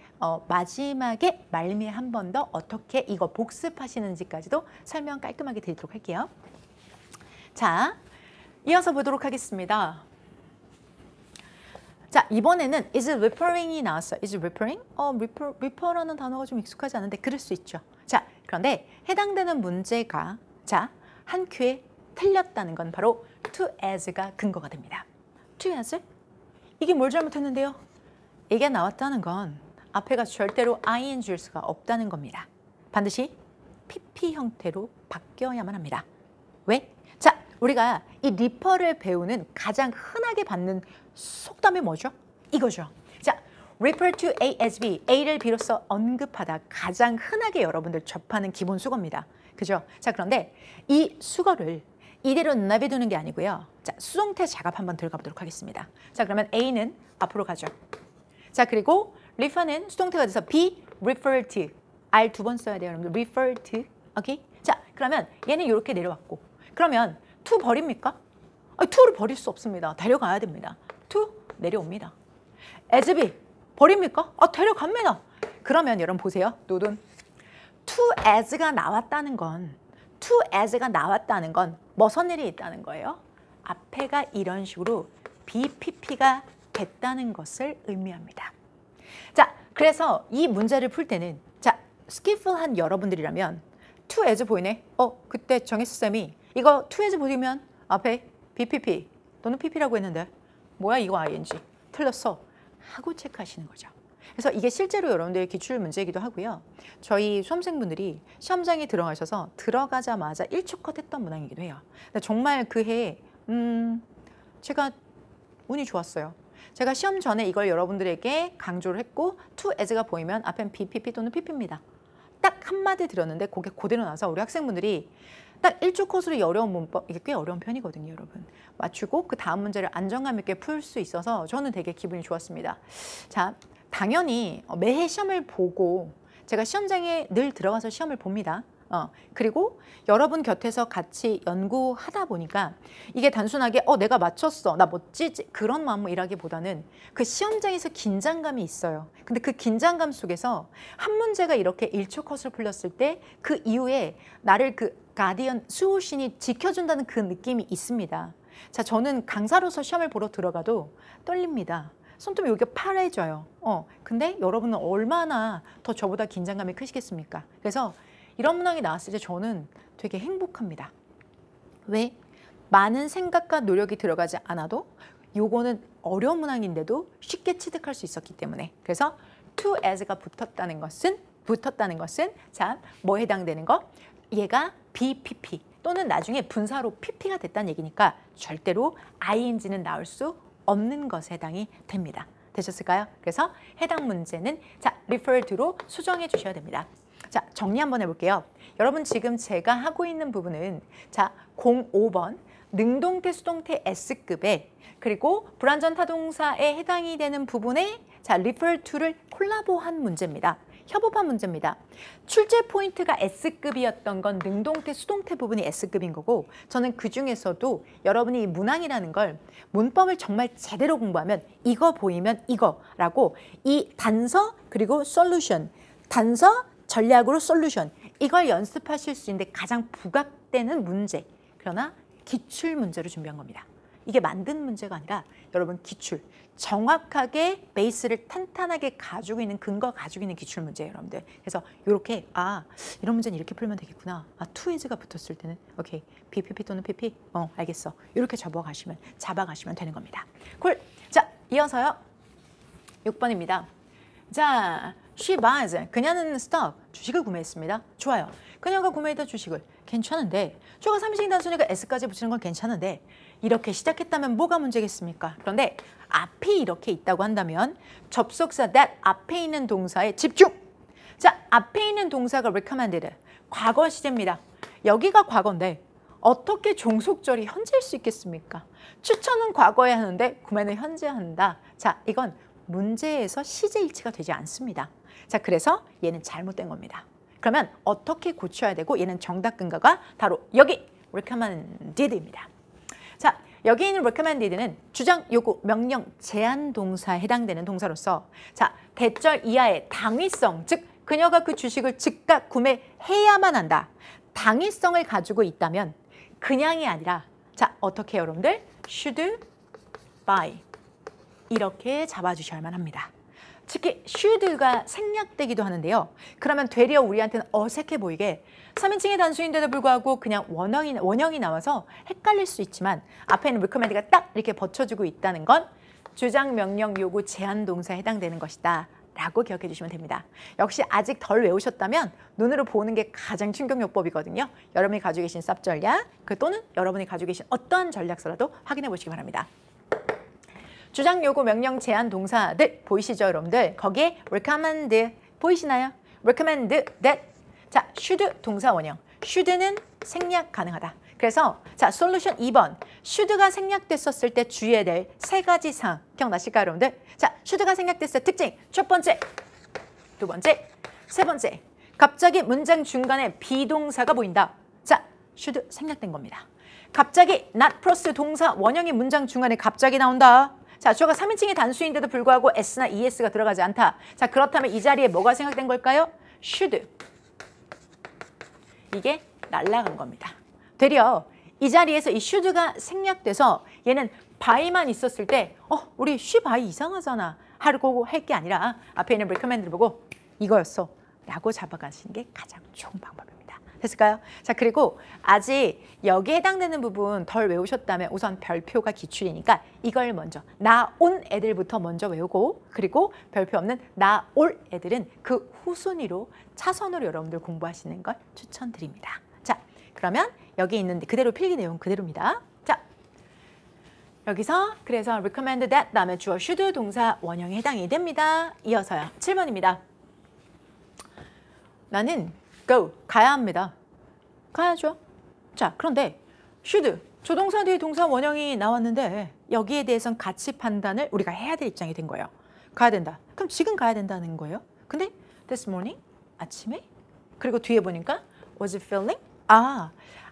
마지막에 말미에 한 번 더 어떻게 이거 복습하시는지까지도 설명 깔끔하게 드리도록 할게요. 자, 이어서 보도록 하겠습니다. 자, 이번에는 is referring이 나왔어요. is referring? refer라는 단어가 좀 익숙하지 않은데 그럴 수 있죠. 자, 그런데 해당되는 문제가 자, 한 큐에 틀렸다는 건 바로 to as가 근거가 됩니다. to as? 이게 뭘 잘못했는데요? 이게 나왔다는 건 앞에가 절대로 ing일 수가 없다는 겁니다. 반드시 pp 형태로 바뀌어야만 합니다. 왜? 자, 우리가 이 리퍼를 배우는 가장 흔하게 받는 속담이 뭐죠? 이거죠. 자, refer to A as B, A를 비로소 언급하다 가장 흔하게 여러분들 접하는 기본 수거입니다. 그죠? 자, 그런데 이 수거를 이대로 내비두는 게 아니고요. 자, 수동태 작업 한번 들어가 보도록 하겠습니다. 자, 그러면 A는 앞으로 가죠. 자, 그리고 refer는 수동태가 돼서 be referred to. R 두 번 써야 돼요, 여러분들. refer to. 오케이? 자, 그러면 얘는 이렇게 내려왔고. 그러면 to 버립니까? to를 버릴 수 없습니다. 데려가야 됩니다. to 내려옵니다. as be 버립니까? 데려갑니다. 그러면 여러분 보세요. 노돈. to as가 나왔다는 건 무슨 일이 있다는 거예요? 앞에가 이런 식으로 BPP가 됐다는 것을 의미합니다. 자, 그래서 이 문제를 풀 때는 자, 스키플한 여러분들이라면 to as 보이네? 그때 정혜수 쌤이 이거 to as 보이면 앞에 BPP 또는 PP라고 했는데 뭐야 이거 ING 틀렸어 하고 체크하시는 거죠. 그래서 이게 실제로 여러분들의 기출 문제이기도 하고요. 저희 수험생분들이 시험장에 들어가셔서 들어가자마자 1초 컷 했던 문항이기도 해요. 근데 정말 그 해에 제가 운이 좋았어요. 제가 시험 전에 이걸 여러분들에게 강조를 했고 to as가 보이면 앞엔 BPP 또는 PP입니다. 딱 한마디 들었는데 그게 그대로 나서 우리 학생분들이 딱 1초 컷으로 이 어려운 문법, 이게 꽤 어려운 편이거든요, 여러분. 맞추고 그 다음 문제를 안정감 있게 풀 수 있어서 저는 되게 기분이 좋았습니다. 자, 당연히 매해 시험을 보고 제가 시험장에 늘 들어가서 시험을 봅니다. 그리고 여러분 곁에서 같이 연구하다 보니까 이게 단순하게 내가 맞췄어, 나 멋지지 그런 마음이라기보다는 그 시험장에서 긴장감이 있어요. 근데 그 긴장감 속에서 한 문제가 이렇게 1초 컷으로 풀렸을 때 그 이후에 나를 그 가디언 수호신이 지켜준다는 그 느낌이 있습니다. 자, 저는 강사로서 시험을 보러 들어가도 떨립니다. 손톱이 여기가 파래져요. 근데 여러분은 얼마나 더 저보다 긴장감이 크시겠습니까? 그래서 이런 문항이 나왔을 때 저는 되게 행복합니다. 왜? 많은 생각과 노력이 들어가지 않아도 요거는 어려운 문항인데도 쉽게 취득할 수 있었기 때문에. 그래서 to as가 붙었다는 것은 자, 뭐 해당되는 거? 얘가 BPP 또는 나중에 분사로 PP가 됐다는 얘기니까 절대로 ING는 나올 수 없는 것에 해당이 됩니다. 되셨을까요? 그래서 해당 문제는 자, refer to로 수정해 주셔야 됩니다. 자, 정리 한번 해볼게요. 여러분 지금 제가 하고 있는 부분은 자, 05번 능동태 수동태 S급에 그리고 불완전 타동사에 해당이 되는 부분에 자, refer to를 콜라보한 문제입니다. 협업한 문제입니다. 출제 포인트가 S급이었던 건 능동태 수동태 부분이 S급인 거고 저는 그중에서도 여러분이 이 문항이라는 걸 문법을 정말 제대로 공부하면 이거 보이면 이거라고 이 단서 그리고 솔루션 단서 전략으로 솔루션 이걸 연습하실 수 있는데 가장 부각되는 문제 그러나 기출 문제로 준비한 겁니다. 이게 만든 문제가 아니라 여러분 기출 정확하게 베이스를 탄탄하게 가지고 있는 근거 가지고 있는 기출 문제예요, 여러분들. 그래서 이렇게 이런 문제는 이렇게 풀면 되겠구나. to as가 붙었을 때는 오케이 BPP 또는 PP 알겠어. 이렇게 잡아가시면 되는 겁니다. 콜. 자, 이어서요 6번입니다. 자, she buys 그녀는 스톡 주식을 구매했습니다. 좋아요. 그녀가 구매했던 주식을 괜찮은데 주가 3인칭 단순히가 s까지 붙이는 건 괜찮은데 이렇게 시작했다면 뭐가 문제겠습니까? 그런데 앞이 이렇게 있다고 한다면 접속사 that 앞에 있는 동사에 집중! 자, 앞에 있는 동사가 recommended 과거 시제입니다. 여기가 과거인데 어떻게 종속절이 현재일 수 있겠습니까? 추천은 과거에 하는데 구매는 현재 한다. 자, 이건 문제에서 시제 일치가 되지 않습니다. 자, 그래서 얘는 잘못된 겁니다. 그러면 어떻게 고쳐야 되고 얘는 정답 근거가 바로 여기 recommended입니다. 자, 여기 있는 recommended는 주장, 요구, 명령, 제한 동사에 해당되는 동사로서 자, 대절 이하의 당위성, 즉 그녀가 그 주식을 즉각 구매해야만 한다. 당위성을 가지고 있다면 그냥이 아니라 자, 어떻게 여러분들? should buy 이렇게 잡아주셔야만 합니다. 특히 should가 생략되기도 하는데요. 그러면 되려 우리한테는 어색해 보이게 3인칭의 단수인데도 불구하고 그냥 원형이 나와서 헷갈릴 수 있지만 앞에는 recommend가 딱 이렇게 받쳐주고 있다는 건 주장, 명령, 요구, 제한 동사에 해당되는 것이다 라고 기억해 주시면 됩니다. 역시 아직 덜 외우셨다면 눈으로 보는 게 가장 충격요법이거든요. 여러분이 가지고 계신 쌉 전략 또는 여러분이 가지고 계신 어떠한 전략서라도 확인해 보시기 바랍니다. 주장, 요구, 명령, 제한 동사들 보이시죠, 여러분들? 거기에 recommend 보이시나요? recommend that. 자, should 동사 원형. should는 생략 가능하다. 그래서 자, 솔루션 2번. should가 생략됐었을 때 주의해야 될 세 가지 사항. 기억나실까요, 여러분들? 자, should가 생략됐을 때 특징. 첫 번째, 두 번째, 세 번째. 갑자기 문장 중간에 비동사가 보인다. 자, should 생략된 겁니다. 갑자기 not 플러스 동사 원형이 문장 중간에 갑자기 나온다. 자, 주어가 3인칭의 단수인데도 불구하고 s나 es가 들어가지 않다. 자, 그렇다면 이 자리에 뭐가 생략된 걸까요? should. 이게 날아간 겁니다. 되려 이 자리에서 이 should가 생략돼서 얘는 by만 있었을 때 우리 she by 이상하잖아 하고 할 게 아니라 앞에 있는 recommend를 보고 이거였어 라고 잡아가시는 게 가장 좋은 방법입니다. 됐을까요? 자, 그리고 아직 여기에 해당되는 부분 덜 외우셨다면 우선 별표가 기출이니까 이걸 먼저 나온 애들부터 먼저 외우고 그리고 별표 없는 나올 애들은 그 후순위로 차선으로 여러분들 공부하시는 걸 추천드립니다. 자, 그러면 여기 있는 그대로 필기 내용 그대로입니다. 자, 여기서 그래서 recommend that 다음에 주어 should 동사 원형에 해당이 됩니다. 이어서요. 7번입니다. 나는 go, 가야 합니다. 가야죠. 자, 그런데 should, 조동사 뒤에 동사 원형이 나왔는데 여기에 대해서는 가치 판단을 우리가 해야 될 입장이 된 거예요. 가야 된다. 그럼 지금 가야 된다는 거예요. 근데 this morning, 아침에, 그리고 뒤에 보니까 was feeling,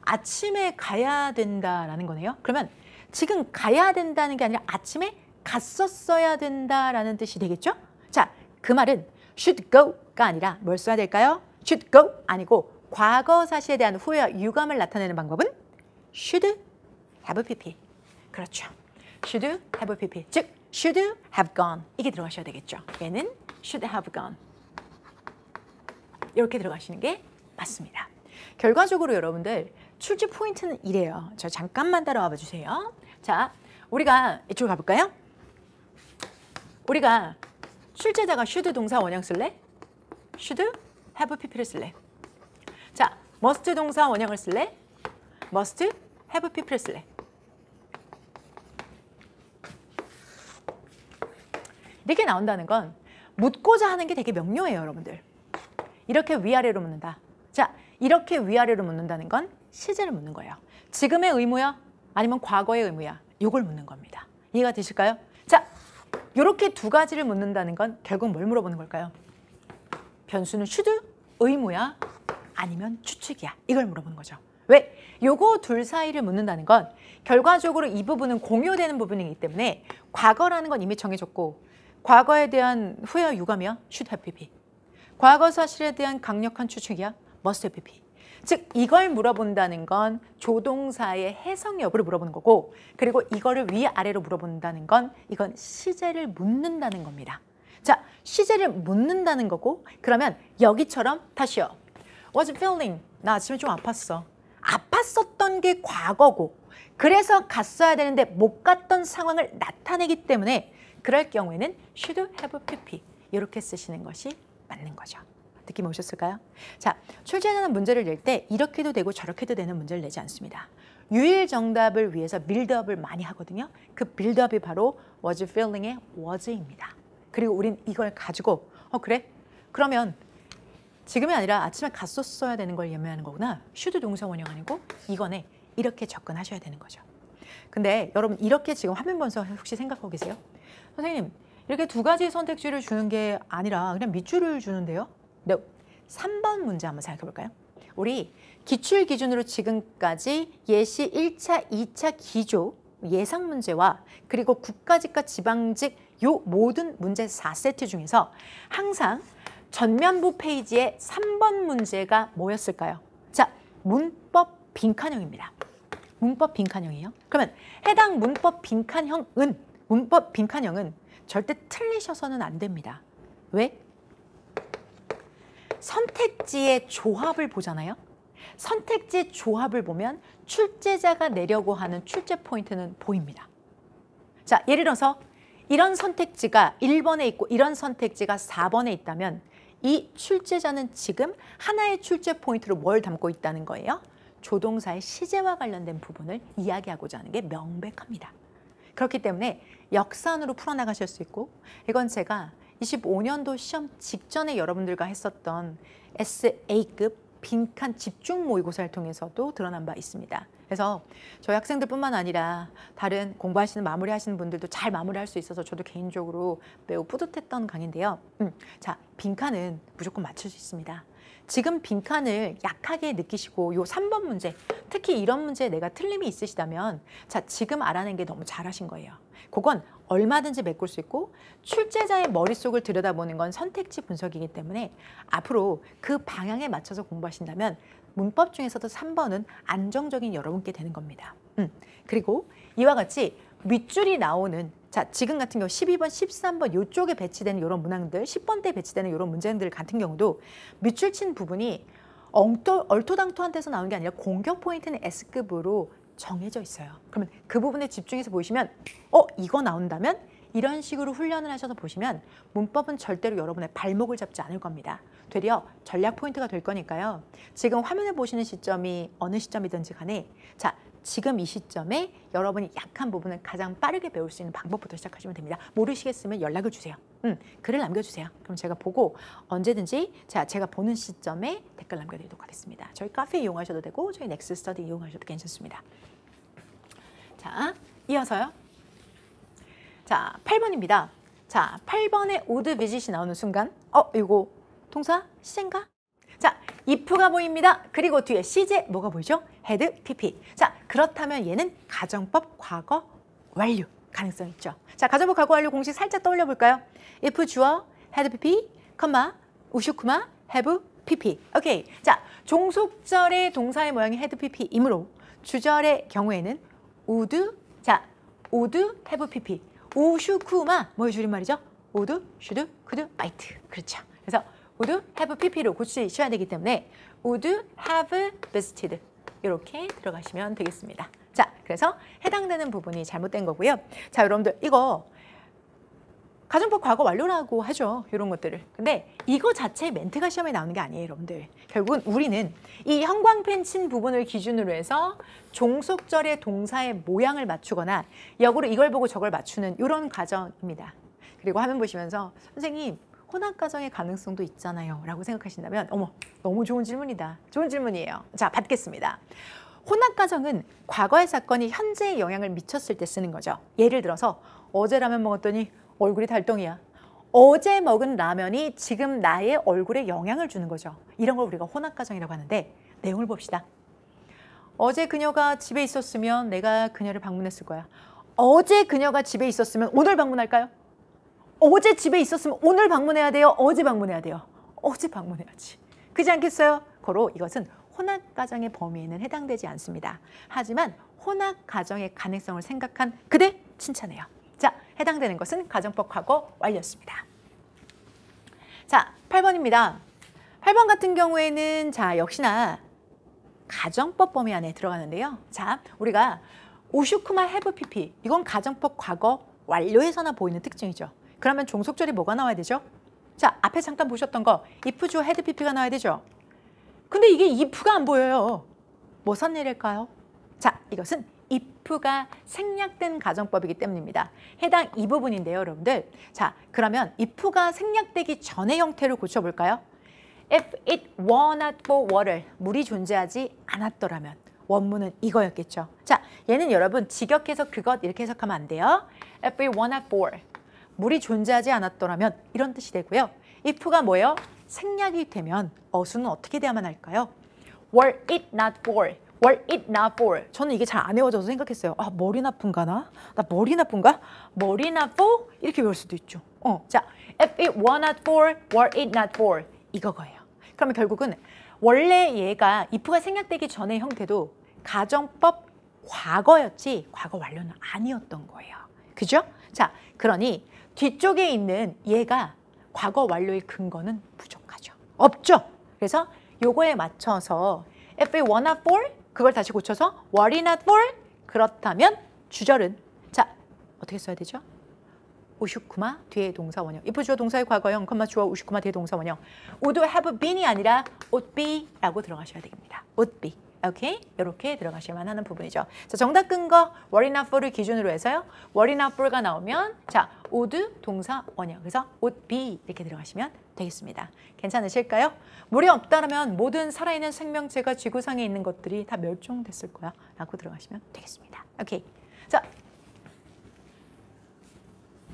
아침에 가야 된다라는 거네요. 그러면 지금 가야 된다는 게 아니라 아침에 갔었어야 된다라는 뜻이 되겠죠? 자, 그 말은 should go가 아니라 뭘 써야 될까요? should go 아니고 과거 사실에 대한 후회와 유감을 나타내는 방법은 should have pp. 그렇죠. should have pp. 즉 should have gone 이게 들어가셔야 되겠죠. 얘는 should have gone 이렇게 들어가시는 게 맞습니다. 결과적으로 여러분들 출제 포인트는 이래요. 저 잠깐만 따라와 봐 주세요. 자, 우리가 이쪽으로 가볼까요? 우리가 출제자가 should 동사 원형 쓸래? should have pp를 쓸래? 자, must 동사 원형을 쓸래? must have pp를 쓸래? 이렇게 나온다는 건 묻고자 하는 게 되게 명료해요, 여러분들. 이렇게 위아래로 묻는다. 자, 이렇게 위아래로 묻는다는 건 시제를 묻는 거예요. 지금의 의무야? 아니면 과거의 의무야? 이걸 묻는 겁니다. 이해가 되실까요? 자, 이렇게 두 가지를 묻는다는 건 결국 뭘 물어보는 걸까요? 변수는 should, 의무야? 아니면 추측이야? 이걸 물어보는 거죠. 왜? 요거 둘 사이를 묻는다는 건 결과적으로 이 부분은 공유되는 부분이기 때문에 과거라는 건 이미 정해졌고 과거에 대한 후회와 유감이야? should have pp. 과거 사실에 대한 강력한 추측이야? must have pp. 즉 이걸 물어본다는 건 조동사의 해석 여부를 물어보는 거고 그리고 이거를 위아래로 물어본다는 건 이건 시제를 묻는다는 겁니다. 자, 시제를 묻는다는 거고 그러면 여기처럼 다시요. was feeling. 나 아침에 좀 아팠어. 아팠었던 게 과거고 그래서 갔어야 되는데 못 갔던 상황을 나타내기 때문에 그럴 경우에는 should have pp. 이렇게 쓰시는 것이 맞는 거죠. 느낌 오셨을까요? 자, 출제자는 문제를 낼 때 이렇게도 되고 저렇게도 되는 문제를 내지 않습니다. 유일 정답을 위해서 빌드업을 많이 하거든요. 그 빌드업이 바로 was feeling의 was입니다. 그리고 우린 이걸 가지고 그래? 그러면 지금이 아니라 아침에 갔었어야 되는 걸 예매하는 거구나. should 동사 원형 아니고 이거네. 이렇게 접근하셔야 되는 거죠. 근데 여러분 이렇게 지금 화면 보면서 혹시 생각하고 계세요? 선생님 이렇게 두 가지 선택지를 주는 게 아니라 그냥 밑줄을 주는데요. 네, 3번 문제 한번 생각해 볼까요? 우리 기출 기준으로 지금까지 예시 1차, 2차 기조 예상 문제와 그리고 국가직과 지방직 요 모든 문제 4세트 중에서 항상 전면부 페이지에 3번 문제가 뭐였을까요? 자, 문법 빈칸형입니다. 문법 빈칸형이에요. 그러면 해당 문법 빈칸형은 절대 틀리셔서는 안 됩니다. 왜? 선택지의 조합을 보잖아요. 선택지의 조합을 보면 출제자가 내려고 하는 출제 포인트는 보입니다. 자, 예를 들어서 이런 선택지가 1번에 있고 이런 선택지가 4번에 있다면 이 출제자는 지금 하나의 출제 포인트로 뭘 담고 있다는 거예요? 조동사의 시제와 관련된 부분을 이야기하고자 하는 게 명백합니다. 그렇기 때문에 역산으로 풀어나가실 수 있고 이건 제가 25년도 시험 직전에 여러분들과 했었던 SA급 빈칸 집중 모의고사를 통해서도 드러난 바 있습니다. 그래서 저희 학생들뿐만 아니라 다른 공부하시는 마무리하시는 분들도 잘 마무리할 수 있어서 저도 개인적으로 매우 뿌듯했던 강의인데요. 자, 빈칸은 무조건 맞출 수 있습니다. 지금 빈칸을 약하게 느끼시고 요 3번 문제, 특히 이런 문제에 내가 틀림이 있으시다면 자, 지금 알아낸 게 너무 잘하신 거예요. 그건 얼마든지 메꿀 수 있고 출제자의 머릿속을 들여다보는 건 선택지 분석이기 때문에 앞으로 그 방향에 맞춰서 공부하신다면 문법 중에서도 3번은 안정적인 여러분께 되는 겁니다. 그리고 이와 같이 윗줄이 나오는 자, 지금 같은 경우 12번, 13번 이쪽에 배치되는 이런 문항들, 10번대에 배치되는 이런 문제들 같은 경우도 밑줄 친 부분이 얼토당토한 데서 나오는 게 아니라 공격 포인트는 S급으로 정해져 있어요. 그러면 그 부분에 집중해서 보시면 이거 나온다면 이런 식으로 훈련을 하셔서 보시면 문법은 절대로 여러분의 발목을 잡지 않을 겁니다. 되려 전략 포인트가 될 거니까요. 지금 화면에 보시는 시점이 어느 시점이든지 간에 자, 지금 이 시점에 여러분이 약한 부분을 가장 빠르게 배울 수 있는 방법부터 시작하시면 됩니다. 모르시겠으면 연락을 주세요. 글을 남겨주세요. 그럼 제가 보고 언제든지 제가 보는 시점에 댓글 남겨드리도록 하겠습니다. 저희 카페 이용하셔도 되고 저희 넥스 스터디 이용하셔도 괜찮습니다. 자, 이어서요. 자, 8번입니다. 자, 8번에 would visit이 나오는 순간 이거 동사 시제인가? 자, if가 보입니다. 그리고 뒤에 시제 뭐가 보이죠? had, pp. 자, 그렇다면 얘는 가정법 과거 완료 가능성 있죠. 자, 가정법 과거 완료 공식 살짝 떠올려 볼까요? if 주어, had, pp, 우슈, have, pp. 오케이. 자, 종속절의 동사의 모양이 had, pp이므로 주절의 경우에는 would, 자, would, have, pp. 우슈쿠마 뭐의 줄임말이죠? would, should, could, might. 그렇죠. 그래서 would have pp로 고치셔야 되기 때문에 would have visited 이렇게 들어가시면 되겠습니다. 자, 그래서 해당되는 부분이 잘못된 거고요. 자, 여러분들 이거 가정법 과거 완료라고 하죠. 이런 것들을. 근데 이거 자체 멘트가 시험에 나오는 게 아니에요, 여러분들. 결국은 우리는 이 형광펜 친 부분을 기준으로 해서 종속절의 동사의 모양을 맞추거나 역으로 이걸 보고 저걸 맞추는 이런 과정입니다. 그리고 화면 보시면서 선생님 혼합가정의 가능성도 있잖아요 라고 생각하신다면 어머 너무 좋은 질문이다. 좋은 질문이에요. 자, 받겠습니다. 혼합가정은 과거의 사건이 현재에 영향을 미쳤을 때 쓰는 거죠. 예를 들어서 어제 라면 먹었더니 얼굴이 달덩이야. 어제 먹은 라면이 지금 나의 얼굴에 영향을 주는 거죠. 이런 걸 우리가 혼합가정이라고 하는데 내용을 봅시다. 어제 그녀가 집에 있었으면 내가 그녀를 방문했을 거야. 어제 그녀가 집에 있었으면 오늘 방문할까요? 어제 집에 있었으면 오늘 방문해야 돼요? 어제 방문해야 돼요? 어제 방문해야지. 그렇지 않겠어요? 고로 이것은 혼합가정의 범위에는 해당되지 않습니다. 하지만 혼합가정의 가능성을 생각한 그대 칭찬해요. 자, 해당되는 것은 가정법 과거 완료였습니다. 자, 8번입니다. 8번 같은 경우에는 자, 역시나 가정법 범위 안에 들어가는데요. 자, 우리가 우슈쿠마 have pp 이건 가정법 과거 완료에서나 보이는 특징이죠. 그러면 종속절이 뭐가 나와야 되죠? 자, 앞에 잠깐 보셨던 거 if 주어 had pp가 나와야 되죠. 근데 이게 if가 안 보여요. 뭐 선례일까요? 자, 이것은 if가 생략된 가정법이기 때문입니다. 해당 이 부분인데요, 여러분들. 자, 그러면 if가 생략되기 전의 형태를 고쳐볼까요? If it were not for water, 물이 존재하지 않았더라면 원문은 이거였겠죠. 자, 얘는 여러분 직역해서 그것 이렇게 해석하면 안 돼요. If it were not for, 물이 존재하지 않았더라면 이런 뜻이 되고요. if가 뭐예요? 생략이 되면 어수는 어떻게 돼야만 할까요? Were it not for, were it not for. 저는 이게 잘 안 외워져서 생각했어요. 아, 머리 나쁜가 나? 나 머리 나쁜가? 머리 나쁘? 이렇게 외울 수도 있죠. 자, if it were not for, were it not for. 이거예요. 그러면 결국은 원래 얘가 if가 생략되기 전의 형태도 가정법 과거였지 과거 완료는 아니었던 거예요. 그죠? 자, 그러니 뒤쪽에 있는 얘가 과거 완료의 근거는 부족하죠. 없죠. 그래서 요거에 맞춰서 if it were not for 그걸 다시 고쳐서 were it not for 그렇다면 주절은 자, 어떻게 써야 되죠? 우슈쿠마 뒤에 동사 원형. if 주어 동사의 과거형, 주어 우슈쿠마 뒤에 동사 원형. would have been이 아니라 would be라고 들어가셔야 됩니다. would be. 오케이? 이렇게 들어가셔야만 하는 부분이죠. 자, 정답 근거 were not for를 기준으로 해서요. were not for가 나오면 자, would 동사 원형. 그래서 would be 이렇게 들어가시면 되겠습니다. 괜찮으실까요? 물이 없다면 모든 살아있는 생명체가 지구상에 있는 것들이 다 멸종됐을 거야 라고 들어가시면 되겠습니다. 오케이. 자,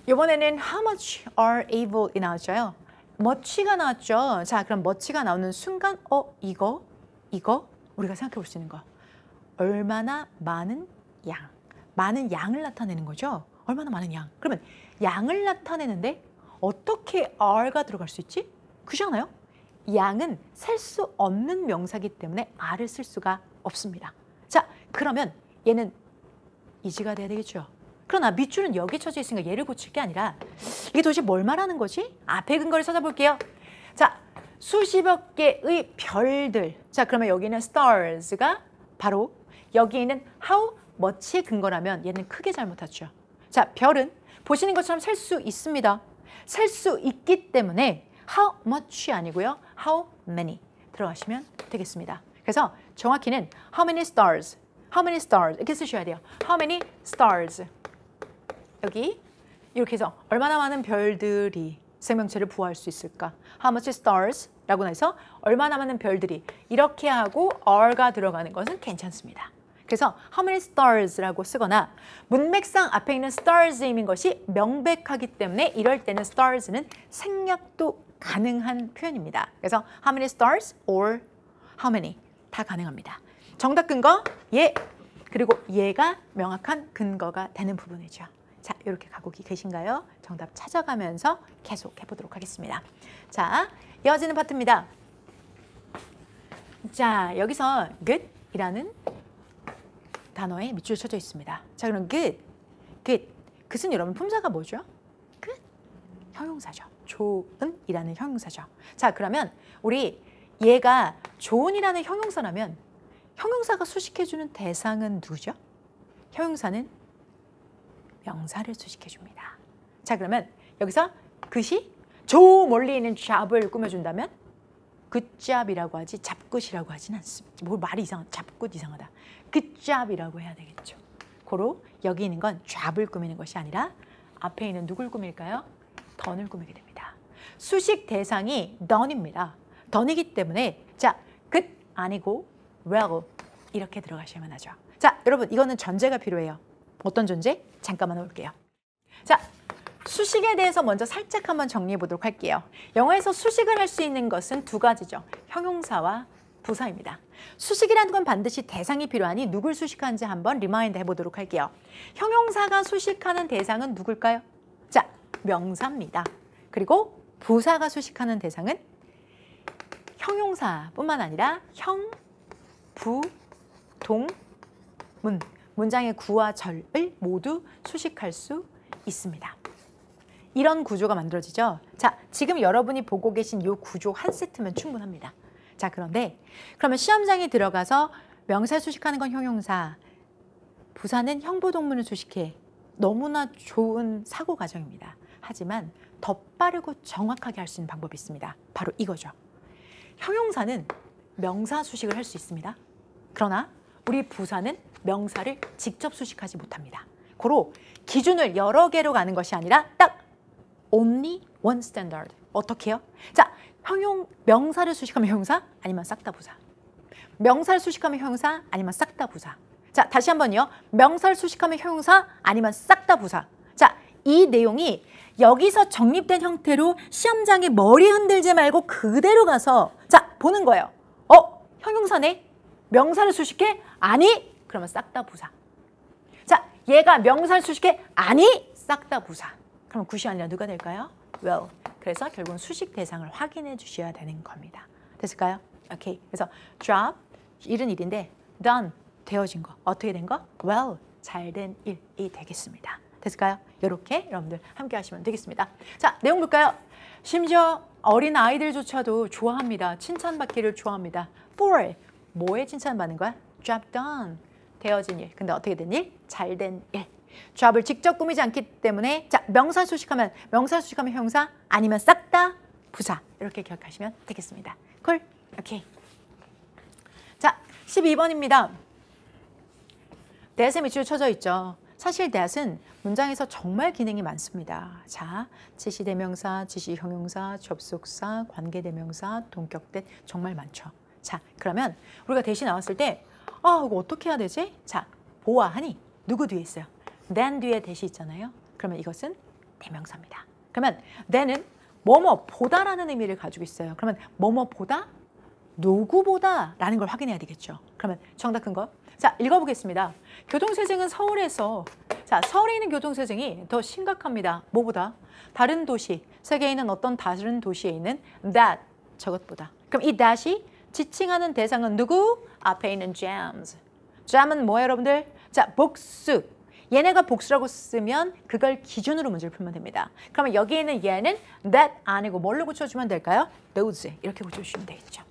이번에는 how much are able 이 나왔죠. much가 나왔죠. 자, 그럼 much가 나오는 순간 이거 우리가 생각해 볼 수 있는 거. 얼마나 많은 양. 많은 양을 나타내는 거죠. 얼마나 많은 양. 그러면 양을 나타내는데 어떻게 are가 들어갈 수 있지? 그렇지 않아요? 양은 셀 수 없는 명사이기 때문에 are를 쓸 수가 없습니다. 자, 그러면 얘는 이지가 돼야 되겠죠. 그러나 밑줄은 여기 쳐져 있으니까 얘를 고칠 게 아니라 이게 도대체 뭘 말하는 거지? 앞에 근거를 찾아볼게요. 자, 수십억 개의 별들. 자, 그러면 여기는 stars가 바로 여기 있는 how much의 근거라면 얘는 크게 잘못하죠. 자, 별은 보시는 것처럼 셀 수 있습니다. 셀 수 있기 때문에 how much 아니고요. how many 들어가시면 되겠습니다. 그래서 정확히는 how many stars, how many stars 이렇게 쓰셔야 돼요. how many stars 여기 이렇게 해서 얼마나 많은 별들이 생명체를 부화할 수 있을까? How much stars? 라고 해서 얼마나 많은 별들이 이렇게 하고 are가 들어가는 것은 괜찮습니다. 그래서 how many stars라고 쓰거나 문맥상 앞에 있는 stars인 것이 명백하기 때문에 이럴 때는 stars는 생략도 가능한 표현입니다. 그래서 how many stars or how many 다 가능합니다. 정답 근거 예, 그리고 얘가 명확한 근거가 되는 부분이죠. 자, 이렇게 가고 계신가요? 정답 찾아가면서 계속 해보도록 하겠습니다. 자, 이어지는 파트입니다. 자, 여기서 good이라는 단어에 밑줄 쳐져 있습니다. 자, 그럼 good. good은 여러분 품사가 뭐죠? good. 형용사죠. 좋은이라는 형용사죠. 자, 그러면 우리 얘가 좋은이라는 형용사라면 형용사가 수식해주는 대상은 누구죠? 형용사는 명사를 수식해 줍니다. 자, 그러면 여기서 그것이 저 멀리 있는 잡을 꾸며준다면 굿잡이라고 하지 잡굿이라고 하진 않습니다. 뭐 말이 잡굿 이상하다. 굿잡이라고 해야 되겠죠. 고로 여기 있는 건 잡을 꾸미는 것이 아니라 앞에 있는 누굴 꾸밀까요? 던을 꾸미게 됩니다. 수식 대상이 done입니다. done이기 때문에 자, good 아니고 well 이렇게 들어가셔야만 하죠. 자, 여러분 이거는 전제가 필요해요. 어떤 존재? 잠깐만 해볼게요. 자, 수식에 대해서 먼저 살짝 한번 정리해 보도록 할게요. 영어에서 수식을 할 수 있는 것은 두 가지죠. 형용사와 부사입니다. 수식이라는 건 반드시 대상이 필요하니 누굴 수식하는지 한번 리마인드 해보도록 할게요. 형용사가 수식하는 대상은 누굴까요? 자, 명사입니다. 그리고 부사가 수식하는 대상은 형용사뿐만 아니라 형, 부, 동, 문. 문장의 구와 절을 모두 수식할 수 있습니다. 이런 구조가 만들어지죠. 자, 지금 여러분이 보고 계신 이 구조 한 세트면 충분합니다. 자, 그런데 그러면 시험장에 들어가서 명사 수식하는 건 형용사, 부사는 형부동문을 수식해. 너무나 좋은 사고 과정입니다. 하지만 더 빠르고 정확하게 할 수 있는 방법이 있습니다. 바로 이거죠. 형용사는 명사 수식을 할 수 있습니다. 그러나 우리 부사는 명사를 직접 수식하지 못합니다. 고로 기준을 여러 개로 가는 것이 아니라 딱 only one standard. 어떻게 해요? 자, 명사를 수식하면 형용사 아니면 싹 다 부사. 명사를 수식하면 형용사 아니면 싹 다 부사. 자, 다시 한번요. 명사를 수식하면 형용사 아니면 싹 다 부사. 자, 이 내용이 여기서 정립된 형태로 시험장에 머리 흔들지 말고 그대로 가서 자, 보는 거예요. 형용사네? 명사를 수식해? 아니? 그러면 싹 다 부사. 자, 얘가 명사를 수식해? 아니? 싹 다 부사. 그럼 굿이 아니라 누가 될까요? well. 그래서 결국은 수식 대상을 확인해 주셔야 되는 겁니다. 됐을까요? 오케이. 그래서 drop, 일은 일인데 done, 되어진 거. 어떻게 된 거? well, 잘된 일이 되겠습니다. 됐을까요? 이렇게 여러분들 함께 하시면 되겠습니다. 자, 내용 볼까요? 심지어 어린 아이들조차도 좋아합니다. 칭찬받기를 좋아합니다. for, 뭐에 칭찬받는 거야? job done, 되어진 일. 근데 어떻게 된 일? 잘된 일. job을 직접 꾸미지 않기 때문에 자, 명사 수식하면 형용사 아니면 싹 다 부사. 이렇게 기억하시면 되겠습니다. 콜? 오케이. 자, 12번입니다. that에 밑줄 쳐져 있죠. 사실 that은 문장에서 정말 기능이 많습니다. 자, 지시대명사, 지시형용사, 접속사, 관계대명사, 동격 that 정말 많죠. 자, 그러면 우리가 대시 나왔을 때 이거 어떻게 해야 되지? 자, 보아하니 누구 뒤에 있어요? then 뒤에 대시 있잖아요. 그러면 이것은 대명사입니다. 그러면 then은 뭐뭐 보다라는 의미를 가지고 있어요. 그러면 뭐뭐 보다, 누구보다 라는 걸 확인해야 되겠죠. 그러면 정답 큰 거. 자, 읽어보겠습니다. 교통체증은 서울에서, 자, 서울에 있는 교통체증이 더 심각합니다. 뭐보다? 다른 도시, 세계에 있는 어떤 다른 도시에 있는 that, 저것보다. 그럼 이 that이 지칭하는 대상은 누구? 앞에 있는 jams. jam은 뭐예요, 여러분들? 자, 복수. 얘네가 복수라고 쓰면 그걸 기준으로 문제를 풀면 됩니다. 그러면 여기에 있는 얘는 that 아니고 뭘로 고쳐주면 될까요? those. 이렇게 고쳐주시면 되겠죠.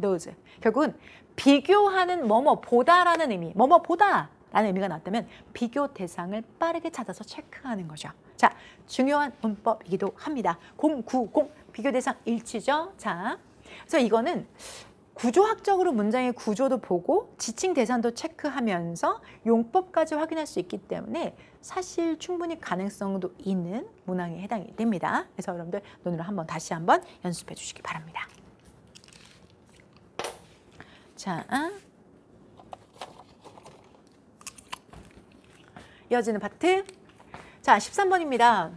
those. 결국은 비교하는 뭐뭐 보다라는 의미, 뭐뭐 보다라는 의미가 나왔다면 비교 대상을 빠르게 찾아서 체크하는 거죠. 자, 중요한 문법이기도 합니다. 090 비교 대상 일치죠. 자, 그래서 이거는 구조학적으로 문장의 구조도 보고 지칭 대상도 체크하면서 용법까지 확인할 수 있기 때문에 사실 충분히 가능성도 있는 문항에 해당이 됩니다. 그래서 여러분들 눈으로 다시 한번 연습해 주시기 바랍니다. 자, 이어지는 파트. 자, 13번입니다.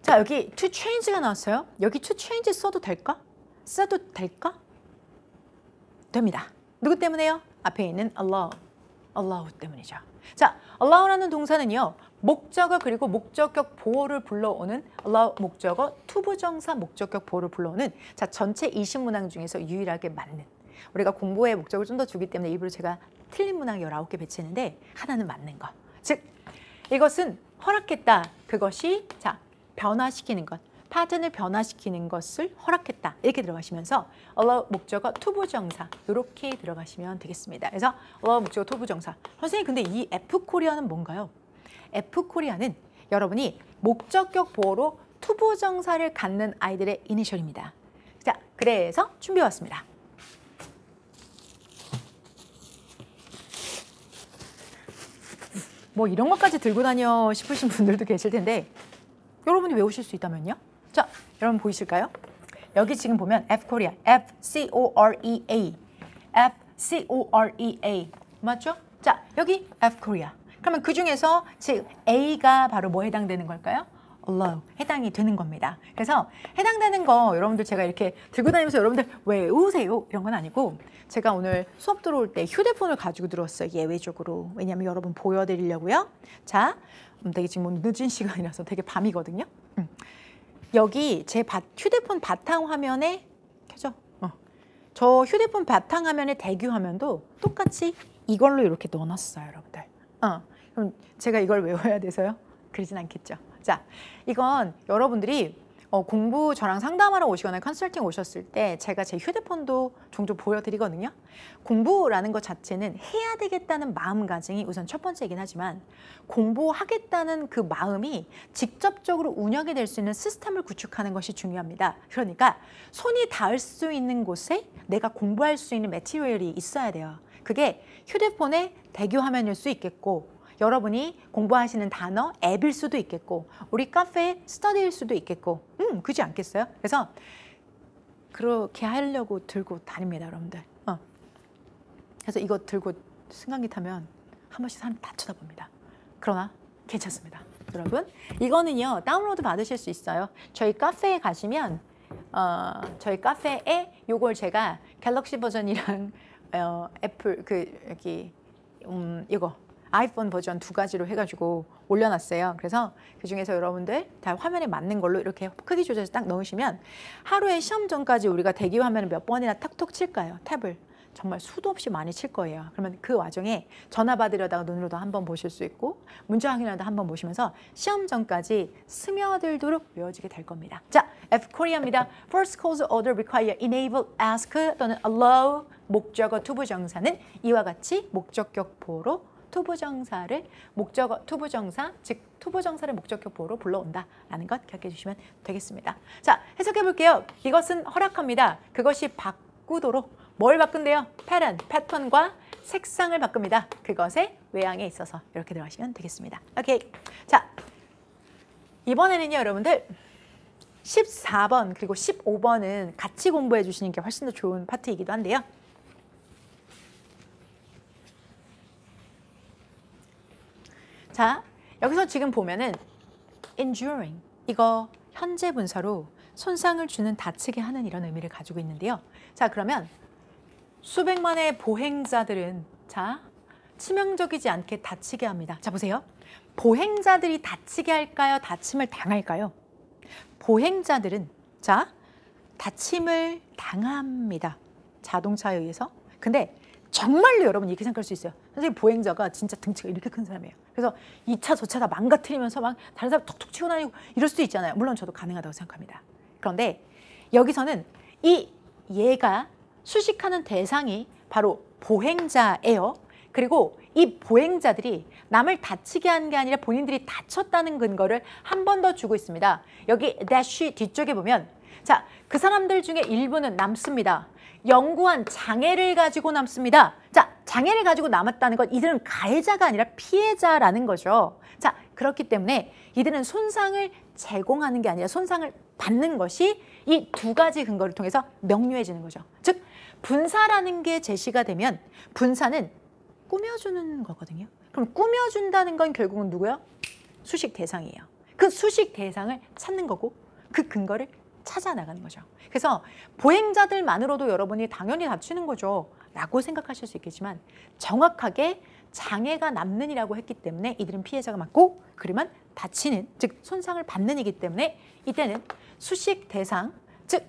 자, 여기 to change가 나왔어요. 여기 to change 써도 될까? 써도 될까? 됩니다. 누구 때문에요? 앞에 있는 allow 때문이죠. 자, allow라는 동사는요. 목적어 그리고 목적격 보호를 불러오는 allow 목적어, 투부정사 목적격 보호를 불러오는 자, 전체 20문항 중에서 유일하게 맞는 우리가 공부에 목적을 좀 더 주기 때문에 일부러 제가 틀린 문항 19개 배치했는데 하나는 맞는 거. 즉, 이것은 허락했다. 그것이 자, 변화시키는 것. 패턴을 변화시키는 것을 허락했다. 이렇게 들어가시면서 allow 목적어 투부정사 이렇게 들어가시면 되겠습니다. 그래서 allow 목적어 투부정사. 선생님 근데 이 F코리아는 뭔가요? F코리아는 여러분이 목적격 보호로 투부정사를 갖는 아이들의 이니셜입니다. 자, 그래서 준비해왔습니다. 뭐 이런 것까지 들고 다녀 싶으신 분들도 계실 텐데 여러분이 외우실 수 있다면요? 자, 여러분 보이실까요? 여기 지금 보면 F코리아, F-C-O-R-E-A, F-C-O-R-E-A 맞죠? 자, 여기 F코리아. 그러면 그 중에서 지금 A가 바로 뭐 해당되는 걸까요? allow, 해당이 되는 겁니다. 그래서 해당되는 거 여러분들 제가 이렇게 들고 다니면서 여러분들 외우세요 이런 건 아니고 제가 오늘 수업 들어올 때 휴대폰을 가지고 들어왔어요. 예외적으로. 왜냐하면 여러분 보여드리려고요. 자, 되게 지금 늦은 시간이라서 되게 밤이거든요. 여기 제 휴대폰 바탕 화면에 켜져. 저 휴대폰 바탕 화면에 대규 화면도 똑같이 이걸로 이렇게 넣어놨어요, 여러분들. 그럼 제가 이걸 외워야 돼서요? 그러진 않겠죠. 자, 이건 여러분들이 공부 저랑 상담하러 오시거나 컨설팅 오셨을 때 제가 제 휴대폰도 종종 보여드리거든요. 공부라는 것 자체는 해야 되겠다는 마음가짐이 우선 첫 번째이긴 하지만 공부하겠다는 그 마음이 직접적으로 운영이 될 수 있는 시스템을 구축하는 것이 중요합니다. 그러니까 손이 닿을 수 있는 곳에 내가 공부할 수 있는 매티리얼이 있어야 돼요. 그게 휴대폰의 대규 화면일 수 있겠고 여러분이 공부하시는 단어, 앱일 수도 있겠고 우리 카페의 스터디일 수도 있겠고 그렇지 않겠어요? 그래서 그렇게 하려고 들고 다닙니다, 여러분들. 그래서 이거 들고 승강기 타면 한 번씩 사람 다 쳐다봅니다. 그러나 괜찮습니다. 여러분, 이거는요 다운로드 받으실 수 있어요. 저희 카페에 가시면 저희 카페에 요걸 제가 갤럭시 버전이랑 애플 여기 이거 아이폰 버전 2가지로 해가지고 올려놨어요. 그래서 그중에서 여러분들 다 화면에 맞는 걸로 이렇게 크기 조절해서 딱 넣으시면 하루에 시험 전까지 우리가 대기 화면을 몇 번이나 탁톡 칠까요? 탭을. 정말 수도 없이 많이 칠 거예요. 그러면 그 와중에 전화 받으려다가 눈으로도 한번 보실 수 있고 문자 확인하다 한번 보시면서 시험 전까지 스며들도록 외워지게 될 겁니다. 자, F코리아입니다. First clause order require enable, ask 또는 allow 목적어 투부정사는 이와 같이 목적격 보호로 투부정사를 목적어 투부정사 즉 투부정사를 목적격 보호로 불러온다라는 것 기억해 주시면 되겠습니다. 자, 해석해 볼게요. 이것은 허락합니다. 그것이 바꾸도록 뭘 바꾼대요? 패턴과 색상을 바꿉니다. 그것의 외양에 있어서 이렇게 들어가시면 되겠습니다. 오케이. 자, 이번에는요, 여러분들 14번 그리고 15번은 같이 공부해 주시는 게 훨씬 더 좋은 파트이기도 한데요. 자, 여기서 지금 보면은 enduring, 이거 현재 분사로 손상을 주는, 다치게 하는 이런 의미를 가지고 있는데요. 자, 그러면 수백만의 보행자들은 자, 치명적이지 않게 다치게 합니다. 자, 보세요. 보행자들이 다치게 할까요? 다침을 당할까요? 보행자들은 자, 다침을 당합니다. 자동차에 의해서. 근데 정말로 여러분 이렇게 생각할 수 있어요. 선생님, 보행자가 진짜 등치가 이렇게 큰 사람이에요. 그래서 이 차 저 차 다 망가뜨리면서 막 다른 사람 톡톡 치고 다니고 이럴 수도 있잖아요. 물론 저도 가능하다고 생각합니다. 그런데 여기서는 이 얘가 수식하는 대상이 바로 보행자예요. 그리고 이 보행자들이 남을 다치게 한 게 아니라 본인들이 다쳤다는 근거를 한 번 더 주고 있습니다. 여기 dash 뒤쪽에 보면 자, 그 사람들 중에 일부는 남습니다. 영구한 장애를 가지고 남습니다. 자, 장애를 가지고 남았다는 건 이들은 가해자가 아니라 피해자라는 거죠. 자, 그렇기 때문에 이들은 손상을 제공하는 게 아니라 손상을 받는 것이 이 두 가지 근거를 통해서 명료해지는 거죠. 즉, 분사라는 게 제시가 되면 분사는 꾸며주는 거거든요. 그럼 꾸며준다는 건 결국은 누구요? 수식 대상이에요. 그 수식 대상을 찾는 거고 그 근거를 찾아 나가는 거죠. 그래서 보행자들만으로도 여러분이 당연히 다치는 거죠 라고 생각하실 수 있겠지만 정확하게 장애가 남는 이라고 했기 때문에 이들은 피해자가 맞고 그러면 다치는, 즉 손상을 받는 이기 때문에 이때는 수식 대상, 즉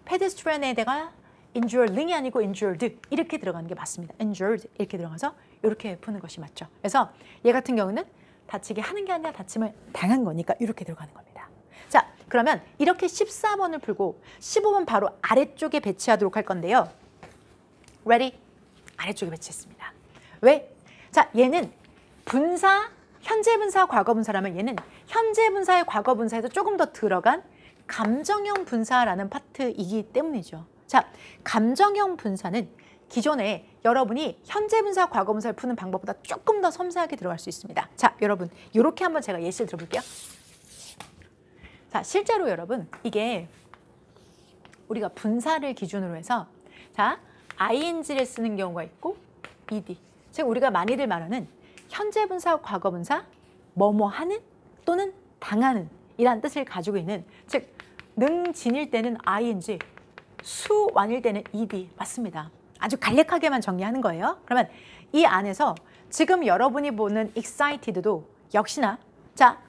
pedestrian에다가 injured이 아니고 injured 이렇게 들어가는 게 맞습니다. injured 이렇게 들어가서 이렇게 푸는 것이 맞죠. 그래서 얘 같은 경우는 다치게 하는 게 아니라 다침을 당한 거니까 이렇게 들어가는 겁니다. 자, 그러면 이렇게 14번을 풀고 15번 바로 아래쪽에 배치하도록 할 건데요. Ready? 아래쪽에 배치했습니다. 왜? 자, 얘는 분사, 현재 분사, 과거 분사라면 얘는 현재 분사의 과거 분사에서 조금 더 들어간 감정형 분사라는 파트이기 때문이죠. 자, 감정형 분사는 기존에 여러분이 현재 분사, 과거 분사를 푸는 방법보다 조금 더 섬세하게 들어갈 수 있습니다. 자, 여러분 이렇게 한번 제가 예시를 들어볼게요. 자, 실제로 여러분 이게 우리가 분사를 기준으로 해서 자, ing를 쓰는 경우가 있고 ed, 즉 우리가 많이들 말하는 현재 분사, 과거 분사, 뭐뭐 하는 또는 당하는 이란 뜻을 가지고 있는, 즉 능진일 때는 ing, 수완일 때는 ed 맞습니다. 아주 간략하게만 정리하는 거예요. 그러면 이 안에서 지금 여러분이 보는 excited도 역시나 자,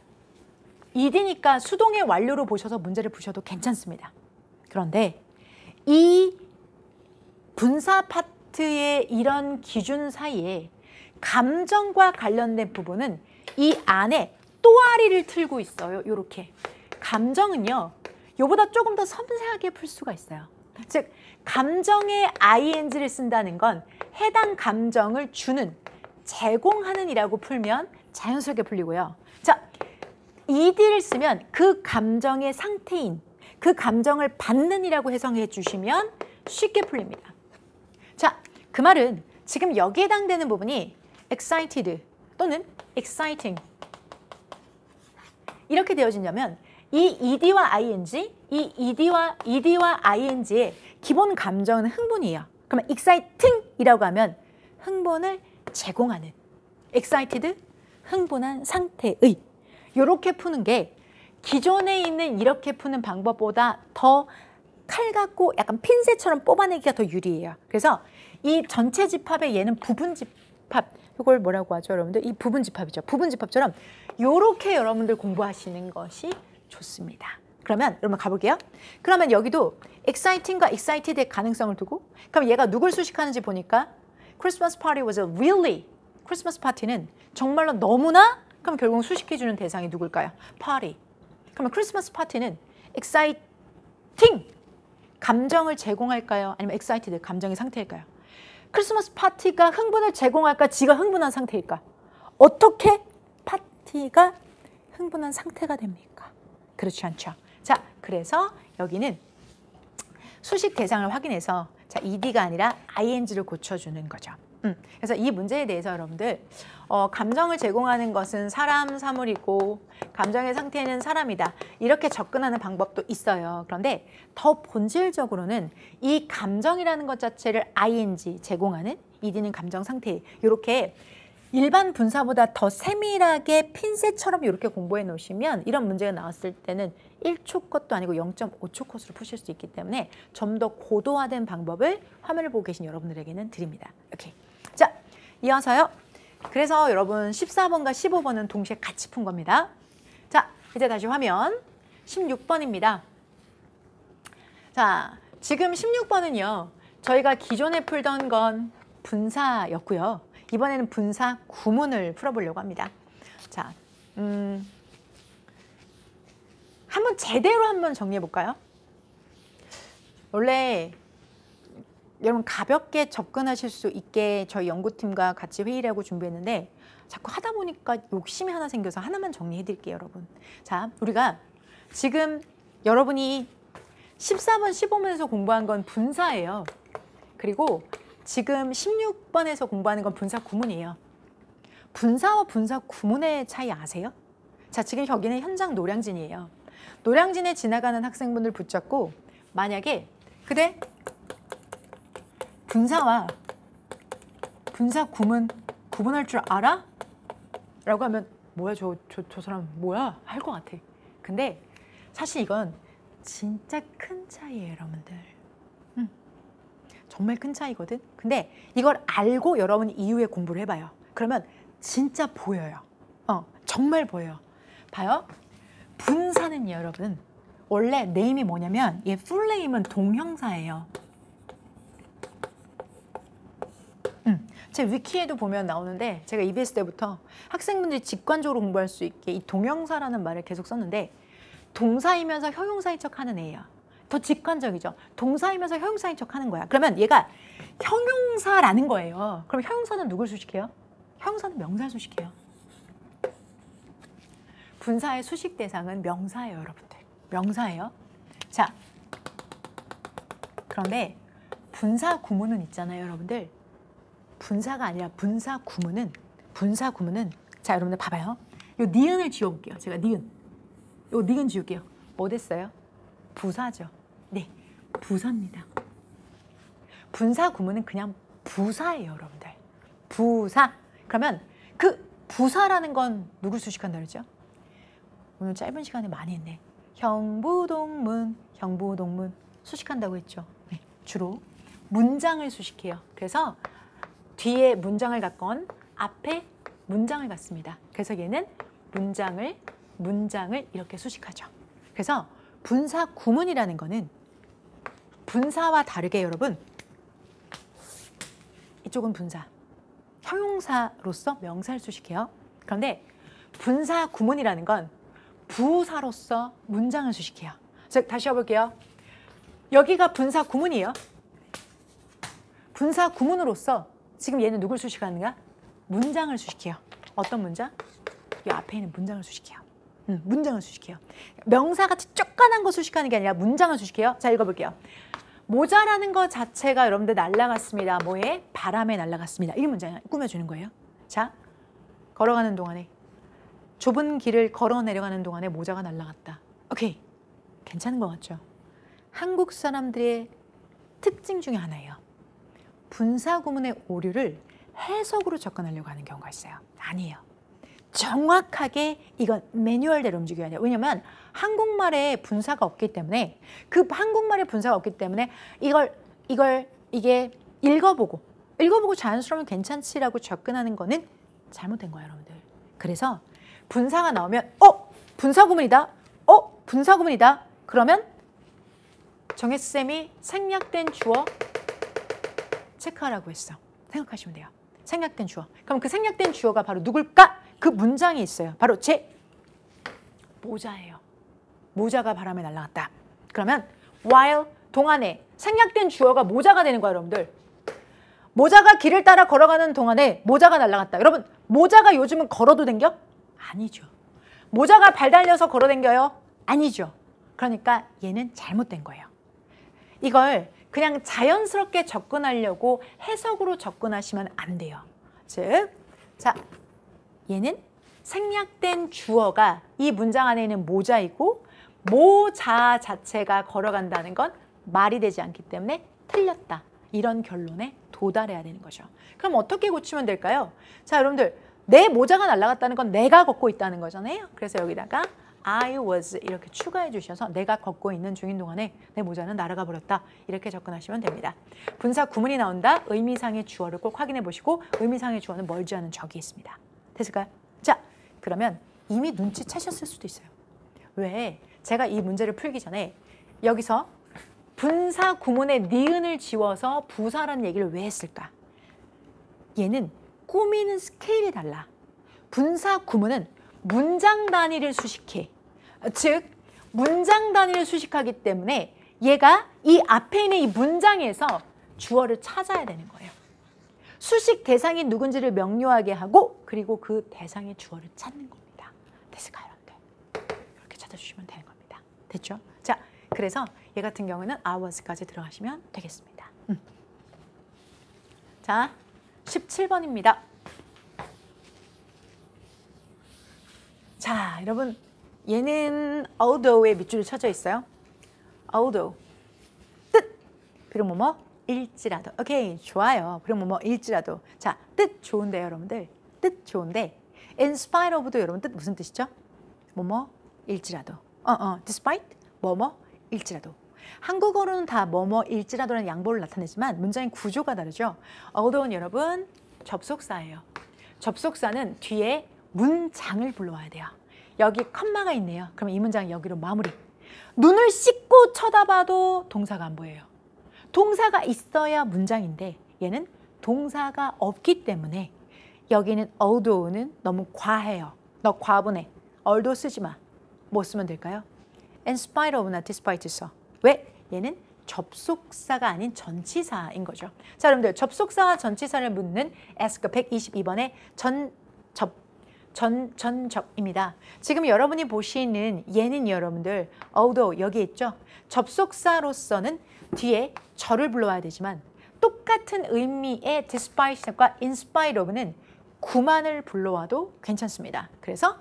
ed니까 수동의 완료로 보셔서 문제를 푸셔도 괜찮습니다. 그런데 이 분사 파트의 이런 기준 사이에 감정과 관련된 부분은 이 안에 또아리를 틀고 있어요. 이렇게. 감정은요, 요보다 조금 더 섬세하게 풀 수가 있어요. 즉, 감정에 ing를 쓴다는 건 해당 감정을 주는, 제공하는 이라고 풀면 자연스럽게 풀리고요. 자, ed를 쓰면 그 감정의 상태인, 그 감정을 받는 이라고 해석해 주시면 쉽게 풀립니다. 자, 그 말은 지금 여기에 해당되는 부분이 excited 또는 exciting 이렇게 되어진다면 이 ed와 ing, 이 ed와 ing의 기본 감정은 흥분이에요. 그러면 exciting이라고 하면 흥분을 제공하는, excited, 흥분한 상태의, 이렇게 푸는 게 기존에 있는 이렇게 푸는 방법보다 더 칼 갖고 약간 핀셋처럼 뽑아내기가 더 유리해요. 그래서 이 전체 집합에 얘는 부분 집합, 이걸 뭐라고 하죠, 여러분들? 이 부분 집합이죠. 부분 집합처럼 이렇게 여러분들 공부하시는 것이 좋습니다. 그러면 여러분 가볼게요. 그러면 여기도 exciting과 excited의 가능성을 두고, 그럼 얘가 누굴 수식하는지 보니까 Christmas party was really, 크리스마스 파티는 정말로 너무나, 그럼 결국 수식해주는 대상이 누굴까요? party. 그러면 크리스마스 파티는 exciting, 감정을 제공할까요? 아니면 excited, 감정의 상태일까요? 크리스마스 파티가 흥분을 제공할까? 지가 흥분한 상태일까? 어떻게 파티가 흥분한 상태가 됩니까? 그렇지 않죠. 자, 그래서 여기는 수식 대상을 확인해서 자, 자, ed가 아니라 ing를 고쳐주는 거죠. 그래서 이 문제에 대해서 여러분들 감정을 제공하는 것은 사람, 사물이고 감정의 상태는 사람이다. 이렇게 접근하는 방법도 있어요. 그런데 더 본질적으로는 이 감정이라는 것 자체를 ing 제공하는 ed는 감정 상태 이렇게 일반 분사보다 더 세밀하게 핀셋처럼 이렇게 공부해 놓으시면 이런 문제가 나왔을 때는 1초 컷도 아니고 0.5초 컷으로 푸실 수 있기 때문에 좀 더 고도화된 방법을 화면을 보고 계신 여러분들에게는 드립니다. 오케이. 자, 이어서요. 그래서 여러분 14번과 15번은 동시에 같이 푼 겁니다. 자, 이제 다시 화면 16번입니다. 자, 지금 16번은요. 저희가 기존에 풀던 건 분사였고요. 이번에는 분사 구문을 풀어보려고 합니다. 자, 한번 제대로 한번 정리해 볼까요? 원래 여러분 가볍게 접근하실 수 있게 저희 연구팀과 같이 회의를 하고 준비했는데 자꾸 하다 보니까 욕심이 하나 생겨서 하나만 정리해 드릴게요, 여러분. 자, 우리가 지금 여러분이 14번, 15번에서 공부한 건 분사예요. 그리고 지금 16번에서 공부하는 건 분사 구문이에요. 분사와 분사 구문의 차이 아세요? 자, 지금 여기는 현장 노량진이에요. 노량진에 지나가는 학생분들 붙잡고 만약에 그대 분사와 분사 구문 구분할 줄 알아? 라고 하면 뭐야 저 사람 뭐야? 할 것 같아. 근데 사실 이건 진짜 큰 차이예요, 여러분들. 정말 큰 차이거든. 근데 이걸 알고 여러분이 이후에 공부를 해봐요. 그러면 진짜 보여요. 정말 보여요. 봐요. 분사는요, 여러분. 원래 네임이 뭐냐면 얘 풀네임은 동형사예요. 제 위키에도 보면 나오는데 제가 EBS 때부터 학생분들이 직관적으로 공부할 수 있게 이 동형사라는 말을 계속 썼는데 동사이면서 형용사인 척하는 애예요. 더 직관적이죠. 동사이면서 형용사인 척하는 거야. 그러면 얘가 형용사라는 거예요. 그럼 형용사는 누굴 수식해요? 형용사는 명사를 수식해요. 분사의 수식 대상은 명사예요, 여러분들. 명사예요. 자, 그런데 분사 구문은 있잖아요, 여러분들. 분사가 아니라 분사 구문은 자, 여러분들 봐봐요. 요 니은을 지워볼게요. 제가 니은. 요 니은 지울게요. 뭐 됐어요? 부사죠. 네, 부사입니다. 분사 구문은 그냥 부사예요, 여러분들. 부사. 그러면 그 부사라는 건 누굴 수식한다 그러죠? 오늘 짧은 시간에 많이 했네. 형부동문 수식한다고 했죠. 네, 주로 문장을 수식해요. 그래서 뒤에 문장을 갖건 앞에 문장을 갖습니다. 그래서 얘는 문장을 이렇게 수식하죠. 그래서 분사 구문이라는 거는 분사와 다르게 여러분 이쪽은 분사, 형용사로서 명사를 수식해요. 그런데 분사 구문이라는 건 부사로서 문장을 수식해요. 즉 다시 해볼게요. 여기가 분사 구문이에요. 분사 구문으로서 지금 얘는 누굴 수식하는가? 문장을 수식해요. 어떤 문장? 이 앞에 있는 문장을 수식해요. 문장을 수식해요. 명사같이 쪼까난 거 수식하는 게 아니라 문장을 수식해요. 자, 읽어볼게요. 모자라는 것 자체가 여러분들 날아갔습니다. 뭐에? 바람에 날아갔습니다. 이 문장 꾸며주는 거예요. 자, 걸어가는 동안에 좁은 길을 걸어 내려가는 동안에 모자가 날아갔다. 오케이. 괜찮은 것 같죠? 한국 사람들의 특징 중에 하나예요. 분사 구문의 오류를 해석으로 접근하려고 하는 경우가 있어요. 아니에요. 정확하게 이건 매뉴얼대로 움직여야 돼요. 왜냐면 한국말에 분사가 없기 때문에 그 한국말에 분사가 없기 때문에 이게 읽어보고 자연스러우면 괜찮지라고 접근하는 거는 잘못된 거예요, 여러분들. 그래서 분사가 나오면 분사 구문이다. 분사 구문이다. 그러면 정혜쌤이 생략된 주어 체크하라고 했어. 생각하시면 돼요. 생략된 주어. 그럼 그 생략된 주어가 바로 누굴까? 그 문장이 있어요. 바로 제 모자예요. 모자가 바람에 날아갔다. 그러면 while 동안에 생략된 주어가 모자가 되는 거예요, 여러분들. 모자가 길을 따라 걸어가는 동안에 모자가 날아갔다. 여러분, 모자가 요즘은 걸어도 댕겨? 아니죠. 모자가 발 달려서 걸어 댕겨요? 아니죠. 그러니까 얘는 잘못된 거예요. 이걸 그냥 자연스럽게 접근하려고 해석으로 접근하시면 안 돼요. 즉, 자, 얘는 생략된 주어가 이 문장 안에 있는 모자이고 모자 자체가 걸어간다는 건 말이 되지 않기 때문에 틀렸다. 이런 결론에 도달해야 되는 거죠. 그럼 어떻게 고치면 될까요? 자, 여러분들 내 모자가 날아갔다는 건 내가 걷고 있다는 거잖아요. 그래서 여기다가 I was 이렇게 추가해 주셔서 내가 걷고 있는 중인 동안에 내 모자는 날아가 버렸다. 이렇게 접근하시면 됩니다. 분사 구문이 나온다. 의미상의 주어를 꼭 확인해 보시고 의미상의 주어는 멀지 않은 적이 있습니다. 됐을까요? 자, 그러면 이미 눈치채셨을 수도 있어요. 왜? 제가 이 문제를 풀기 전에 여기서 분사 구문의 니은을 지워서 부사라는 얘기를 왜 했을까? 얘는 꾸미는 스케일이 달라. 분사 구문은 문장 단위를 수식해. 즉, 문장 단위를 수식하기 때문에 얘가 이 앞에 있는 이 문장에서 주어를 찾아야 되는 거예요. 수식 대상이 누군지를 명료하게 하고 그리고 그 대상의 주어를 찾는 겁니다. 됐을까요? 이렇게 찾아주시면 되는 겁니다. 됐죠? 자, 그래서 얘 같은 경우는 I was까지 들어가시면 되겠습니다. 자, 17번입니다. 자, 여러분 얘는 although에 밑줄이 쳐져 있어요. although, 뜻, 그리고 뭐뭐, 일지라도. 오케이, 좋아요. 그리고 뭐뭐, 일지라도. 자, 뜻 좋은데요, 여러분들. 뜻 좋은데 in spite of도 여러분 뜻 무슨 뜻이죠? 뭐뭐, 일지라도. despite, 뭐뭐, 일지라도. 한국어로는 다 뭐뭐, 일지라도라는 양보를 나타내지만 문장의 구조가 다르죠. although는 여러분 접속사예요. 접속사는 뒤에 문장을 불러와야 돼요. 여기 컴마가 있네요. 그러면 이 문장은 여기로 마무리. 눈을 씻고 쳐다봐도 동사가 안 보여요. 동사가 있어야 문장인데 얘는 동사가 없기 때문에 여기는 although는 너무 과해요. 너 과분해. although 쓰지 마. 뭐 쓰면 될까요? in spite of나 despite 써. 왜? 얘는 접속사가 아닌 전치사인 거죠. 자, 여러분들 접속사와 전치사를 묻는 S급 122번의 전접입니다. 지금 여러분이 보시는 얘는 여러분들 although 여기 있죠. 접속사로서는 뒤에 저를 불러와야 되지만 똑같은 의미의 despite과 in spite of는 구만을 불러와도 괜찮습니다. 그래서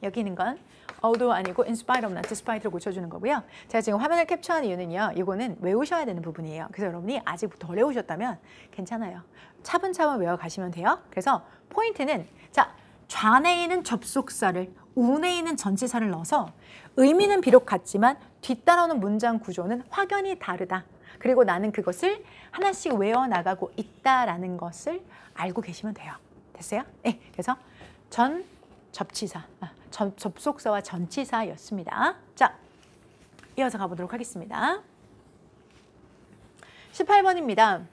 여기 있는 건 although 아니고 in spite of나 despite로 고쳐주는 거고요. 제가 지금 화면을 캡처한 이유는요. 이거는 외우셔야 되는 부분이에요. 그래서 여러분이 아직 덜 외우셨다면 괜찮아요. 차분차분 외워가시면 돼요. 그래서 포인트는 자, 좌내에 있는 접속사를 우내에 있는 전치사를 넣어서 의미는 비록 같지만 뒤따라오는 문장 구조는 확연히 다르다. 그리고 나는 그것을 하나씩 외워나가고 있다라는 것을 알고 계시면 돼요. 됐어요? 네, 그래서 접속사와 전치사였습니다. 자, 이어서 가보도록 하겠습니다. 18번입니다.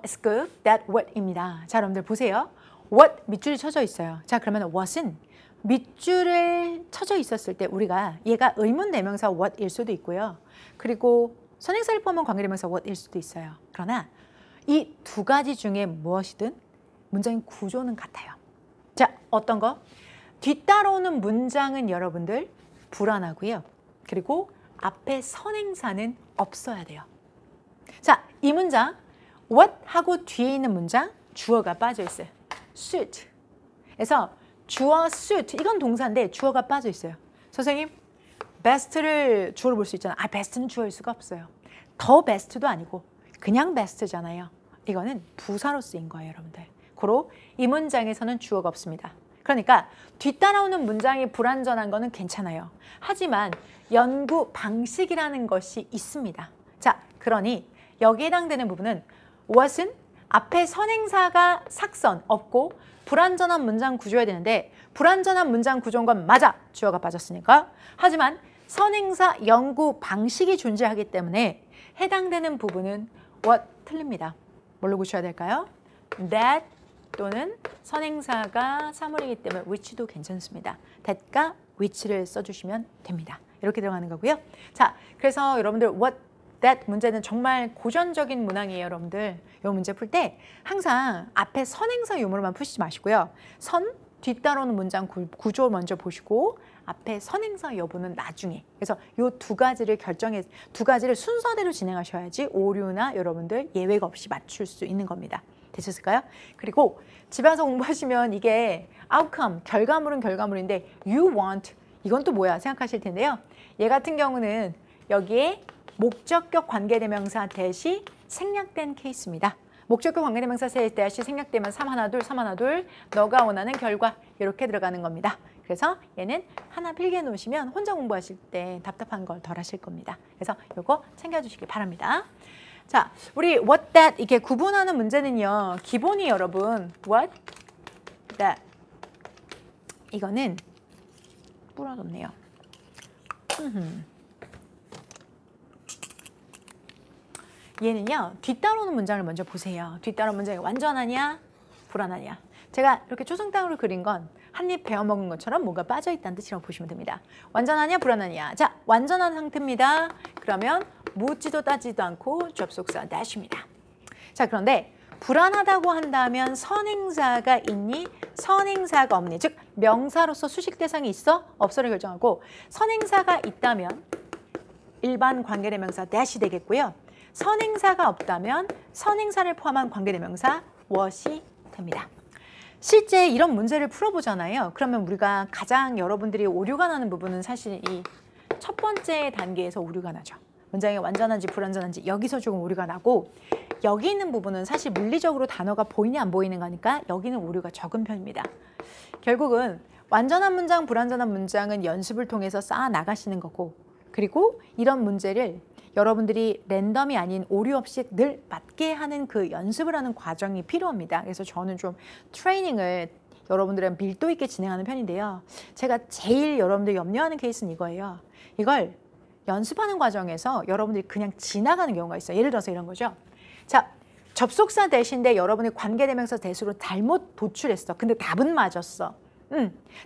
S급 that what입니다. 자, 여러분들 보세요. what 밑줄이 쳐져 있어요. 자, 그러면 what은 밑줄을 쳐져 있었을 때 우리가 얘가 의문 대명사 what일 수도 있고요. 그리고 선행사를 포함한 관계대명사 what일 수도 있어요. 그러나 이 두 가지 중에 무엇이든 문장의 구조는 같아요. 자, 어떤 거? 뒤따라오는 문장은 여러분들 불안하고요. 그리고 앞에 선행사는 없어야 돼요. 자, 이 문장 what 하고 뒤에 있는 문장 주어가 빠져 있어요. suit. 그래서 주어 suit 이건 동사인데 주어가 빠져 있어요. 선생님, best를 주어로 볼 수 있잖아요. best는 주어일 수가 없어요. 더 best도 아니고 그냥 best잖아요. 이거는 부사로 쓰인 거예요, 여러분들. 고로 이 문장에서는 주어가 없습니다. 그러니까 뒤따라오는 문장이 불완전한 거는 괜찮아요. 하지만 연구 방식이라는 것이 있습니다. 자, 그러니 여기에 해당되는 부분은 what은 앞에 선행사가 삭선 없고 불완전한 문장 구조여야 되는데 불완전한 문장 구조인 건 맞아. 주어가 빠졌으니까. 하지만 선행사 연구 방식이 존재하기 때문에 해당되는 부분은 what 틀립니다. 뭘로 고쳐야 될까요? that 또는 선행사가 사물이기 때문에 which도 괜찮습니다. that과 which를 써주시면 됩니다. 이렇게 들어가는 거고요. 자, 그래서 여러분들 what, that 문제는 정말 고전적인 문항이에요, 여러분들. 이 문제 풀 때 항상 앞에 선행사 유무로만 푸시지 마시고요. 선 뒤따라오는 문장 구조 먼저 보시고 앞에 선행사 여부는 나중에. 그래서 요 두 가지를 두 가지를 순서대로 진행하셔야지 오류나 여러분들 예외가 없이 맞출 수 있는 겁니다. 되셨을까요? 그리고 집에서 공부하시면 이게 outcome, 결과물은 결과물인데 you want, 이건 또 뭐야 생각하실 텐데요. 얘 같은 경우는 여기에 목적격 관계대명사 대시 생략된 케이스입니다. 목적격 관계대명사 대시 생략되면 3 하나 둘, 3 하나 둘, 너가 원하는 결과 이렇게 들어가는 겁니다. 그래서 얘는 하나 필기해 놓으시면 혼자 공부하실 때 답답한 걸 덜 하실 겁니다. 그래서 이거 챙겨주시기 바랍니다. 자, 우리 what that 이게 구분하는 문제는요. 기본이 여러분 what that 이거는 부러졌네요. 얘는요. 뒤따라오는 문장을 먼저 보세요. 뒤따라오는 문장이 완전하냐 불완하냐. 제가 이렇게 초성땅으로 그린 건 한 입 베어먹은 것처럼 뭔가 빠져있다는 뜻이라고 보시면 됩니다. 완전하냐 불완하냐. 자, 완전한 상태입니다. 그러면 묻지도 따지도 않고 접속사 that입니다. 자, 그런데 불완하다고 한다면 선행사가 있니? 선행사가 없니? 즉 명사로서 수식 대상이 있어? 없어를 결정하고 선행사가 있다면 일반 관계대명사 that이 되겠고요. 선행사가 없다면 선행사를 포함한 관계대명사 what이 됩니다. 실제 이런 문제를 풀어보잖아요. 그러면 우리가 가장 여러분들이 오류가 나는 부분은 사실 이 첫 번째 단계에서 오류가 나죠. 문장이 완전한지 불완전한지 여기서 조금 오류가 나고 여기 있는 부분은 사실 물리적으로 단어가 보이냐 안 보이는 거니까 여기는 오류가 적은 편입니다. 결국은 완전한 문장, 불완전한 문장은 연습을 통해서 쌓아 나가시는 거고 그리고 이런 문제를 여러분들이 랜덤이 아닌 오류 없이 늘 맞게 하는 그 연습을 하는 과정이 필요합니다. 그래서 저는 좀 트레이닝을 여러분들이랑 밀도 있게 진행하는 편인데요. 제가 제일 여러분들 염려하는 케이스는 이거예요. 이걸 연습하는 과정에서 여러분들이 그냥 지나가는 경우가 있어요. 예를 들어서 이런 거죠. 자, 접속사 대신데 여러분이 관계대명사 대수로 잘못 도출했어. 근데 답은 맞았어.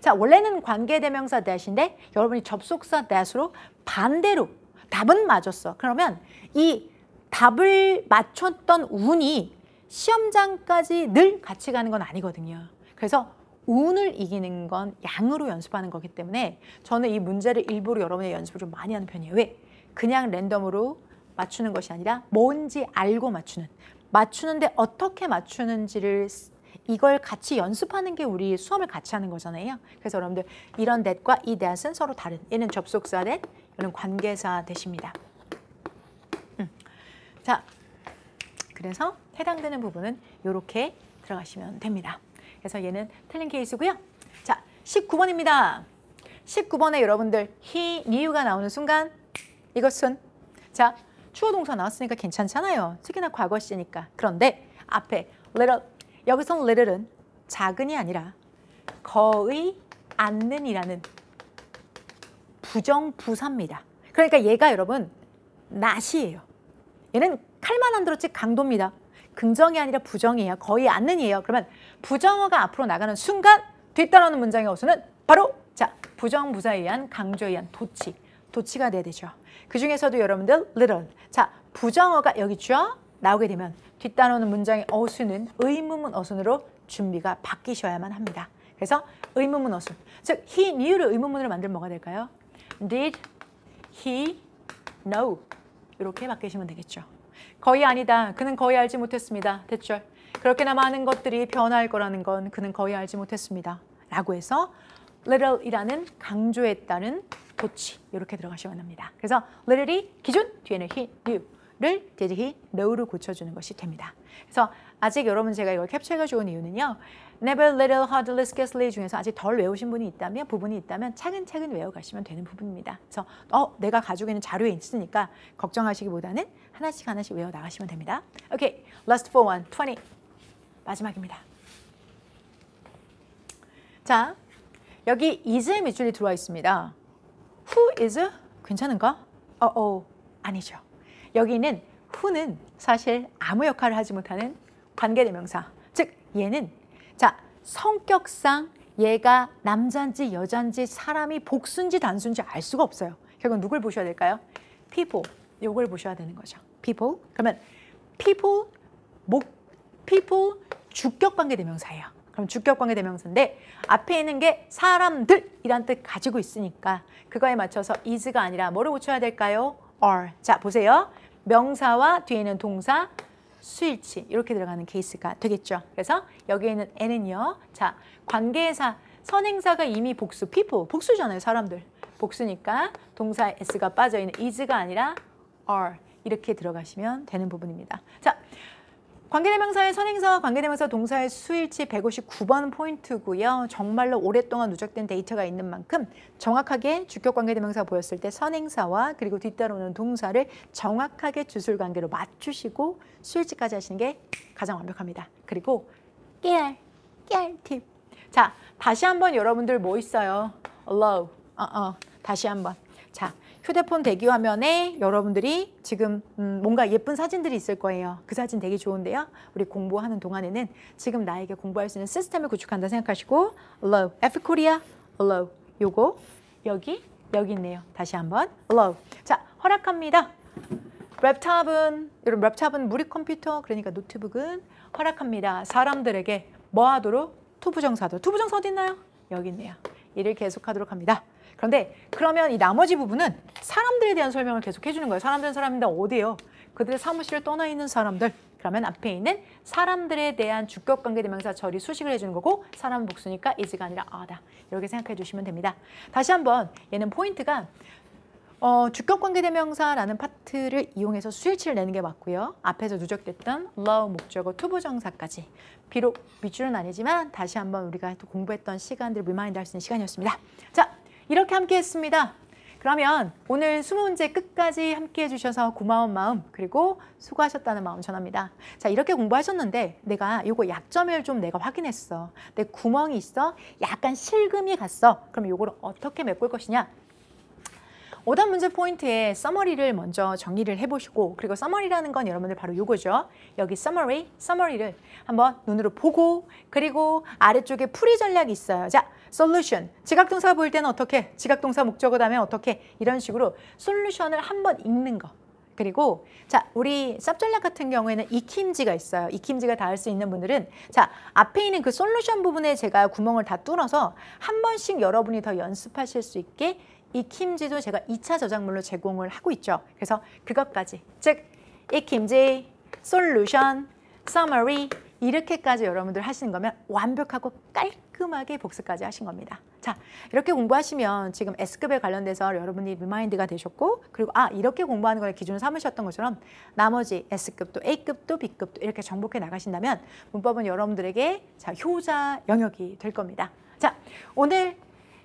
자, 원래는 관계대명사 대신데 여러분이 접속사 대수로 반대로 답은 맞았어. 그러면 이 답을 맞췄던 운이 시험장까지 늘 같이 가는 건 아니거든요. 그래서 운을 이기는 건 양으로 연습하는 거기 때문에 저는 이 문제를 일부러 여러분의 연습을 좀 많이 하는 편이에요. 왜? 그냥 랜덤으로 맞추는 것이 아니라 뭔지 알고 맞추는데 어떻게 맞추는지를 이걸 같이 연습하는 게 우리 수험을 같이 하는 거잖아요. 그래서 여러분들 이런 that과 이 that은 서로 다른, 얘는 접속사 that, 얘는 관계사 that입니다. 자, 그래서 해당되는 부분은 이렇게 들어가시면 됩니다. 그래서 얘는 틀린 케이스고요. 자, 19번입니다. 19번에 여러분들 he, knew가 나오는 순간 이것은 자, 주어 동사 나왔으니까 괜찮잖아요. 특히나 과거 시니까. 그런데 앞에 little, 여기서 little은 작은이 아니라 거의 않는이라는 부정부사입니다. 그러니까 얘가 여러분 not이에요. 얘는 칼만 안 들었지 강도입니다. 긍정이 아니라 부정이에요. 거의 않는이에요. 그러면 부정어가 앞으로 나가는 순간 뒤따라오는 문장의 어수는 바로 자 부정부사에 의한 강조에 의한 도치가 돼야 되죠. 그 중에서도 여러분들 little 자 부정어가 여기 쭉 나오게 되면 뒤따라오는 문장의 어수는 의문문 어순으로 준비가 바뀌셔야만 합니다. 그래서 의문문 어순 즉 he knew를 의문문으로 만들면 뭐가 될까요? Did he know? 이렇게 바뀌시면 되겠죠. 거의 아니다. 그는 거의 알지 못했습니다. 됐죠? 그렇게나 많은 것들이 변할 거라는 건 그는 거의 알지 못했습니다. 라고 해서 little이라는 강조에 따른 도치 이렇게 들어가시면 합니다. 그래서 little이 기준 뒤에는 he knew를 did he know로 고쳐주는 것이 됩니다. 그래서 아직 여러분 제가 이걸 캡처해가지고 온 이유는요. never, little, hardly, scarcely 중에서 아직 덜 외우신 부분이 있다면 차근차근 외워가시면 되는 부분입니다. 그래서 내가 가지고 있는 자료에 있으니까 걱정하시기보다는 하나씩 외워 나가시면 됩니다. 오케이, last for one, 20 마지막입니다. 자, 여기 is의 밑줄이 들어와 있습니다. Who is? 괜찮은가? 아니죠. 여기는 who는 사실 아무 역할을 하지 못하는 관계대명사. 즉 얘는 자 성격상 얘가 남자인지 여자인지 사람이 복수인지 단수인지 알 수가 없어요. 결국 누굴 보셔야 될까요? people. 요걸 보셔야 되는 거죠. people. 그러면 people 주격 관계대명사예요. 그럼 주격관계대명사인데 앞에 있는 게 사람들이란 뜻 가지고 있으니까 그거에 맞춰서 is가 아니라 뭐를 고쳐야 될까요? are. 자, 보세요. 명사와 뒤에 있는 동사, 수일치 이렇게 들어가는 케이스가 되겠죠. 그래서 여기에 있는 n은요. 자, 관계사, 선행사가 이미 복수, people, 복수잖아요. 사람들. 복수니까 동사에 s가 빠져있는 is가 아니라 are 이렇게 들어가시면 되는 부분입니다. 자, 관계대명사의 선행사와 관계대명사 동사의 수일치 159번 포인트고요. 정말로 오랫동안 누적된 데이터가 있는 만큼 정확하게 주격관계대명사 보였을 때 선행사와 그리고 뒤따르는 동사를 정확하게 주술관계로 맞추시고 수일치까지 하시는 게 가장 완벽합니다. 그리고 깨알 팁. 자, 다시 한번 여러분들 뭐 있어요? allow. 다시 한번. 자, 휴대폰 대기 화면에 여러분들이 지금 뭔가 예쁜 사진들이 있을 거예요. 그 사진 되게 좋은데요. 우리 공부하는 동안에는 지금 나에게 공부할 수 있는 시스템을 구축한다 생각하시고 allow, F코리아, allow. 요거 여기 있네요. 다시 한번 allow. 자, 허락합니다. 랩탑은 여러분 랩탑은 무리 컴퓨터 그러니까 노트북은 허락합니다. 사람들에게 뭐 하도록? 투부정사도. 투부정사 어디 있나요? 여기 있네요. 일을 계속하도록 합니다. 그런데 그러면 이 나머지 부분은 사람들에 대한 설명을 계속 해주는 거예요. 사람들은 사람인데 어디예요? 그들의 사무실을 떠나 있는 사람들. 그러면 앞에 있는 사람들에 대한 주격관계대명사 처리 수식을 해주는 거고 사람은 복수니까 is가 아니라 are다. 이렇게 생각해 주시면 됩니다. 다시 한번 얘는 포인트가 주격관계대명사라는 파트를 이용해서 수일치를 내는 게 맞고요. 앞에서 누적됐던 allow, 목적어, 투부정사까지. 비록 밑줄은 아니지만 다시 한번 우리가 또 공부했던 시간들을 리마인드 할 수 있는 시간이었습니다. 자, 이렇게 함께 했습니다. 그러면 오늘 20문제 끝까지 함께 해주셔서 고마운 마음 그리고 수고하셨다는 마음 전합니다. 자, 이렇게 공부하셨는데 내가 이거 약점을 좀 내가 확인했어. 내 구멍이 있어. 약간 실금이 갔어. 그럼 이거를 어떻게 메꿀 것이냐? 오답 문제 포인트에 서머리를 먼저 정리를 해보시고 그리고 서머리라는 건 여러분들 바로 요거죠. 여기 서머리를 한번 눈으로 보고 그리고 아래쪽에 풀이 전략이 있어요. 자, 솔루션. 지각동사 보일 때는 어떻게? 지각동사 목적어 다음에 어떻게? 이런 식으로 솔루션을 한번 읽는 거. 그리고 자, 우리 쌉 전략 같은 경우에는 익힘지가 있어요. 익힘지가 닿을 수 있는 분들은 자, 앞에 있는 그 솔루션 부분에 제가 구멍을 다 뚫어서 한 번씩 여러분이 더 연습하실 수 있게 익힘지도 제가 2차 저작물로 제공을 하고 있죠. 그래서 그것까지, 즉 익힘지, 솔루션, 서머리 이렇게까지 여러분들 하시는 거면 완벽하고 깔끔하게 복습까지 하신 겁니다. 자, 이렇게 공부하시면 지금 S급에 관련돼서 여러분이 리마인드가 되셨고 그리고 이렇게 공부하는 걸 기준으로 삼으셨던 것처럼 나머지 S급도 A급도 B급도 이렇게 정복해 나가신다면 문법은 여러분들에게 자, 효자 영역이 될 겁니다. 자, 오늘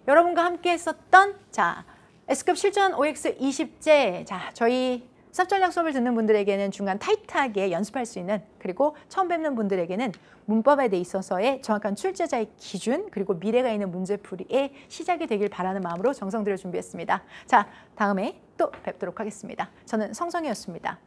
여러분과 함께 했었던 자, S급 실전 OX 20제 자, 저희 쌉 전략 수업을 듣는 분들에게는 중간 타이트하게 연습할 수 있는 그리고 처음 뵙는 분들에게는 문법에 대해 있어서의 정확한 출제자의 기준 그리고 미래가 있는 문제풀이의 시작이 되길 바라는 마음으로 정성들을 준비했습니다. 자, 다음에 또 뵙도록 하겠습니다. 저는 성성이었습니다.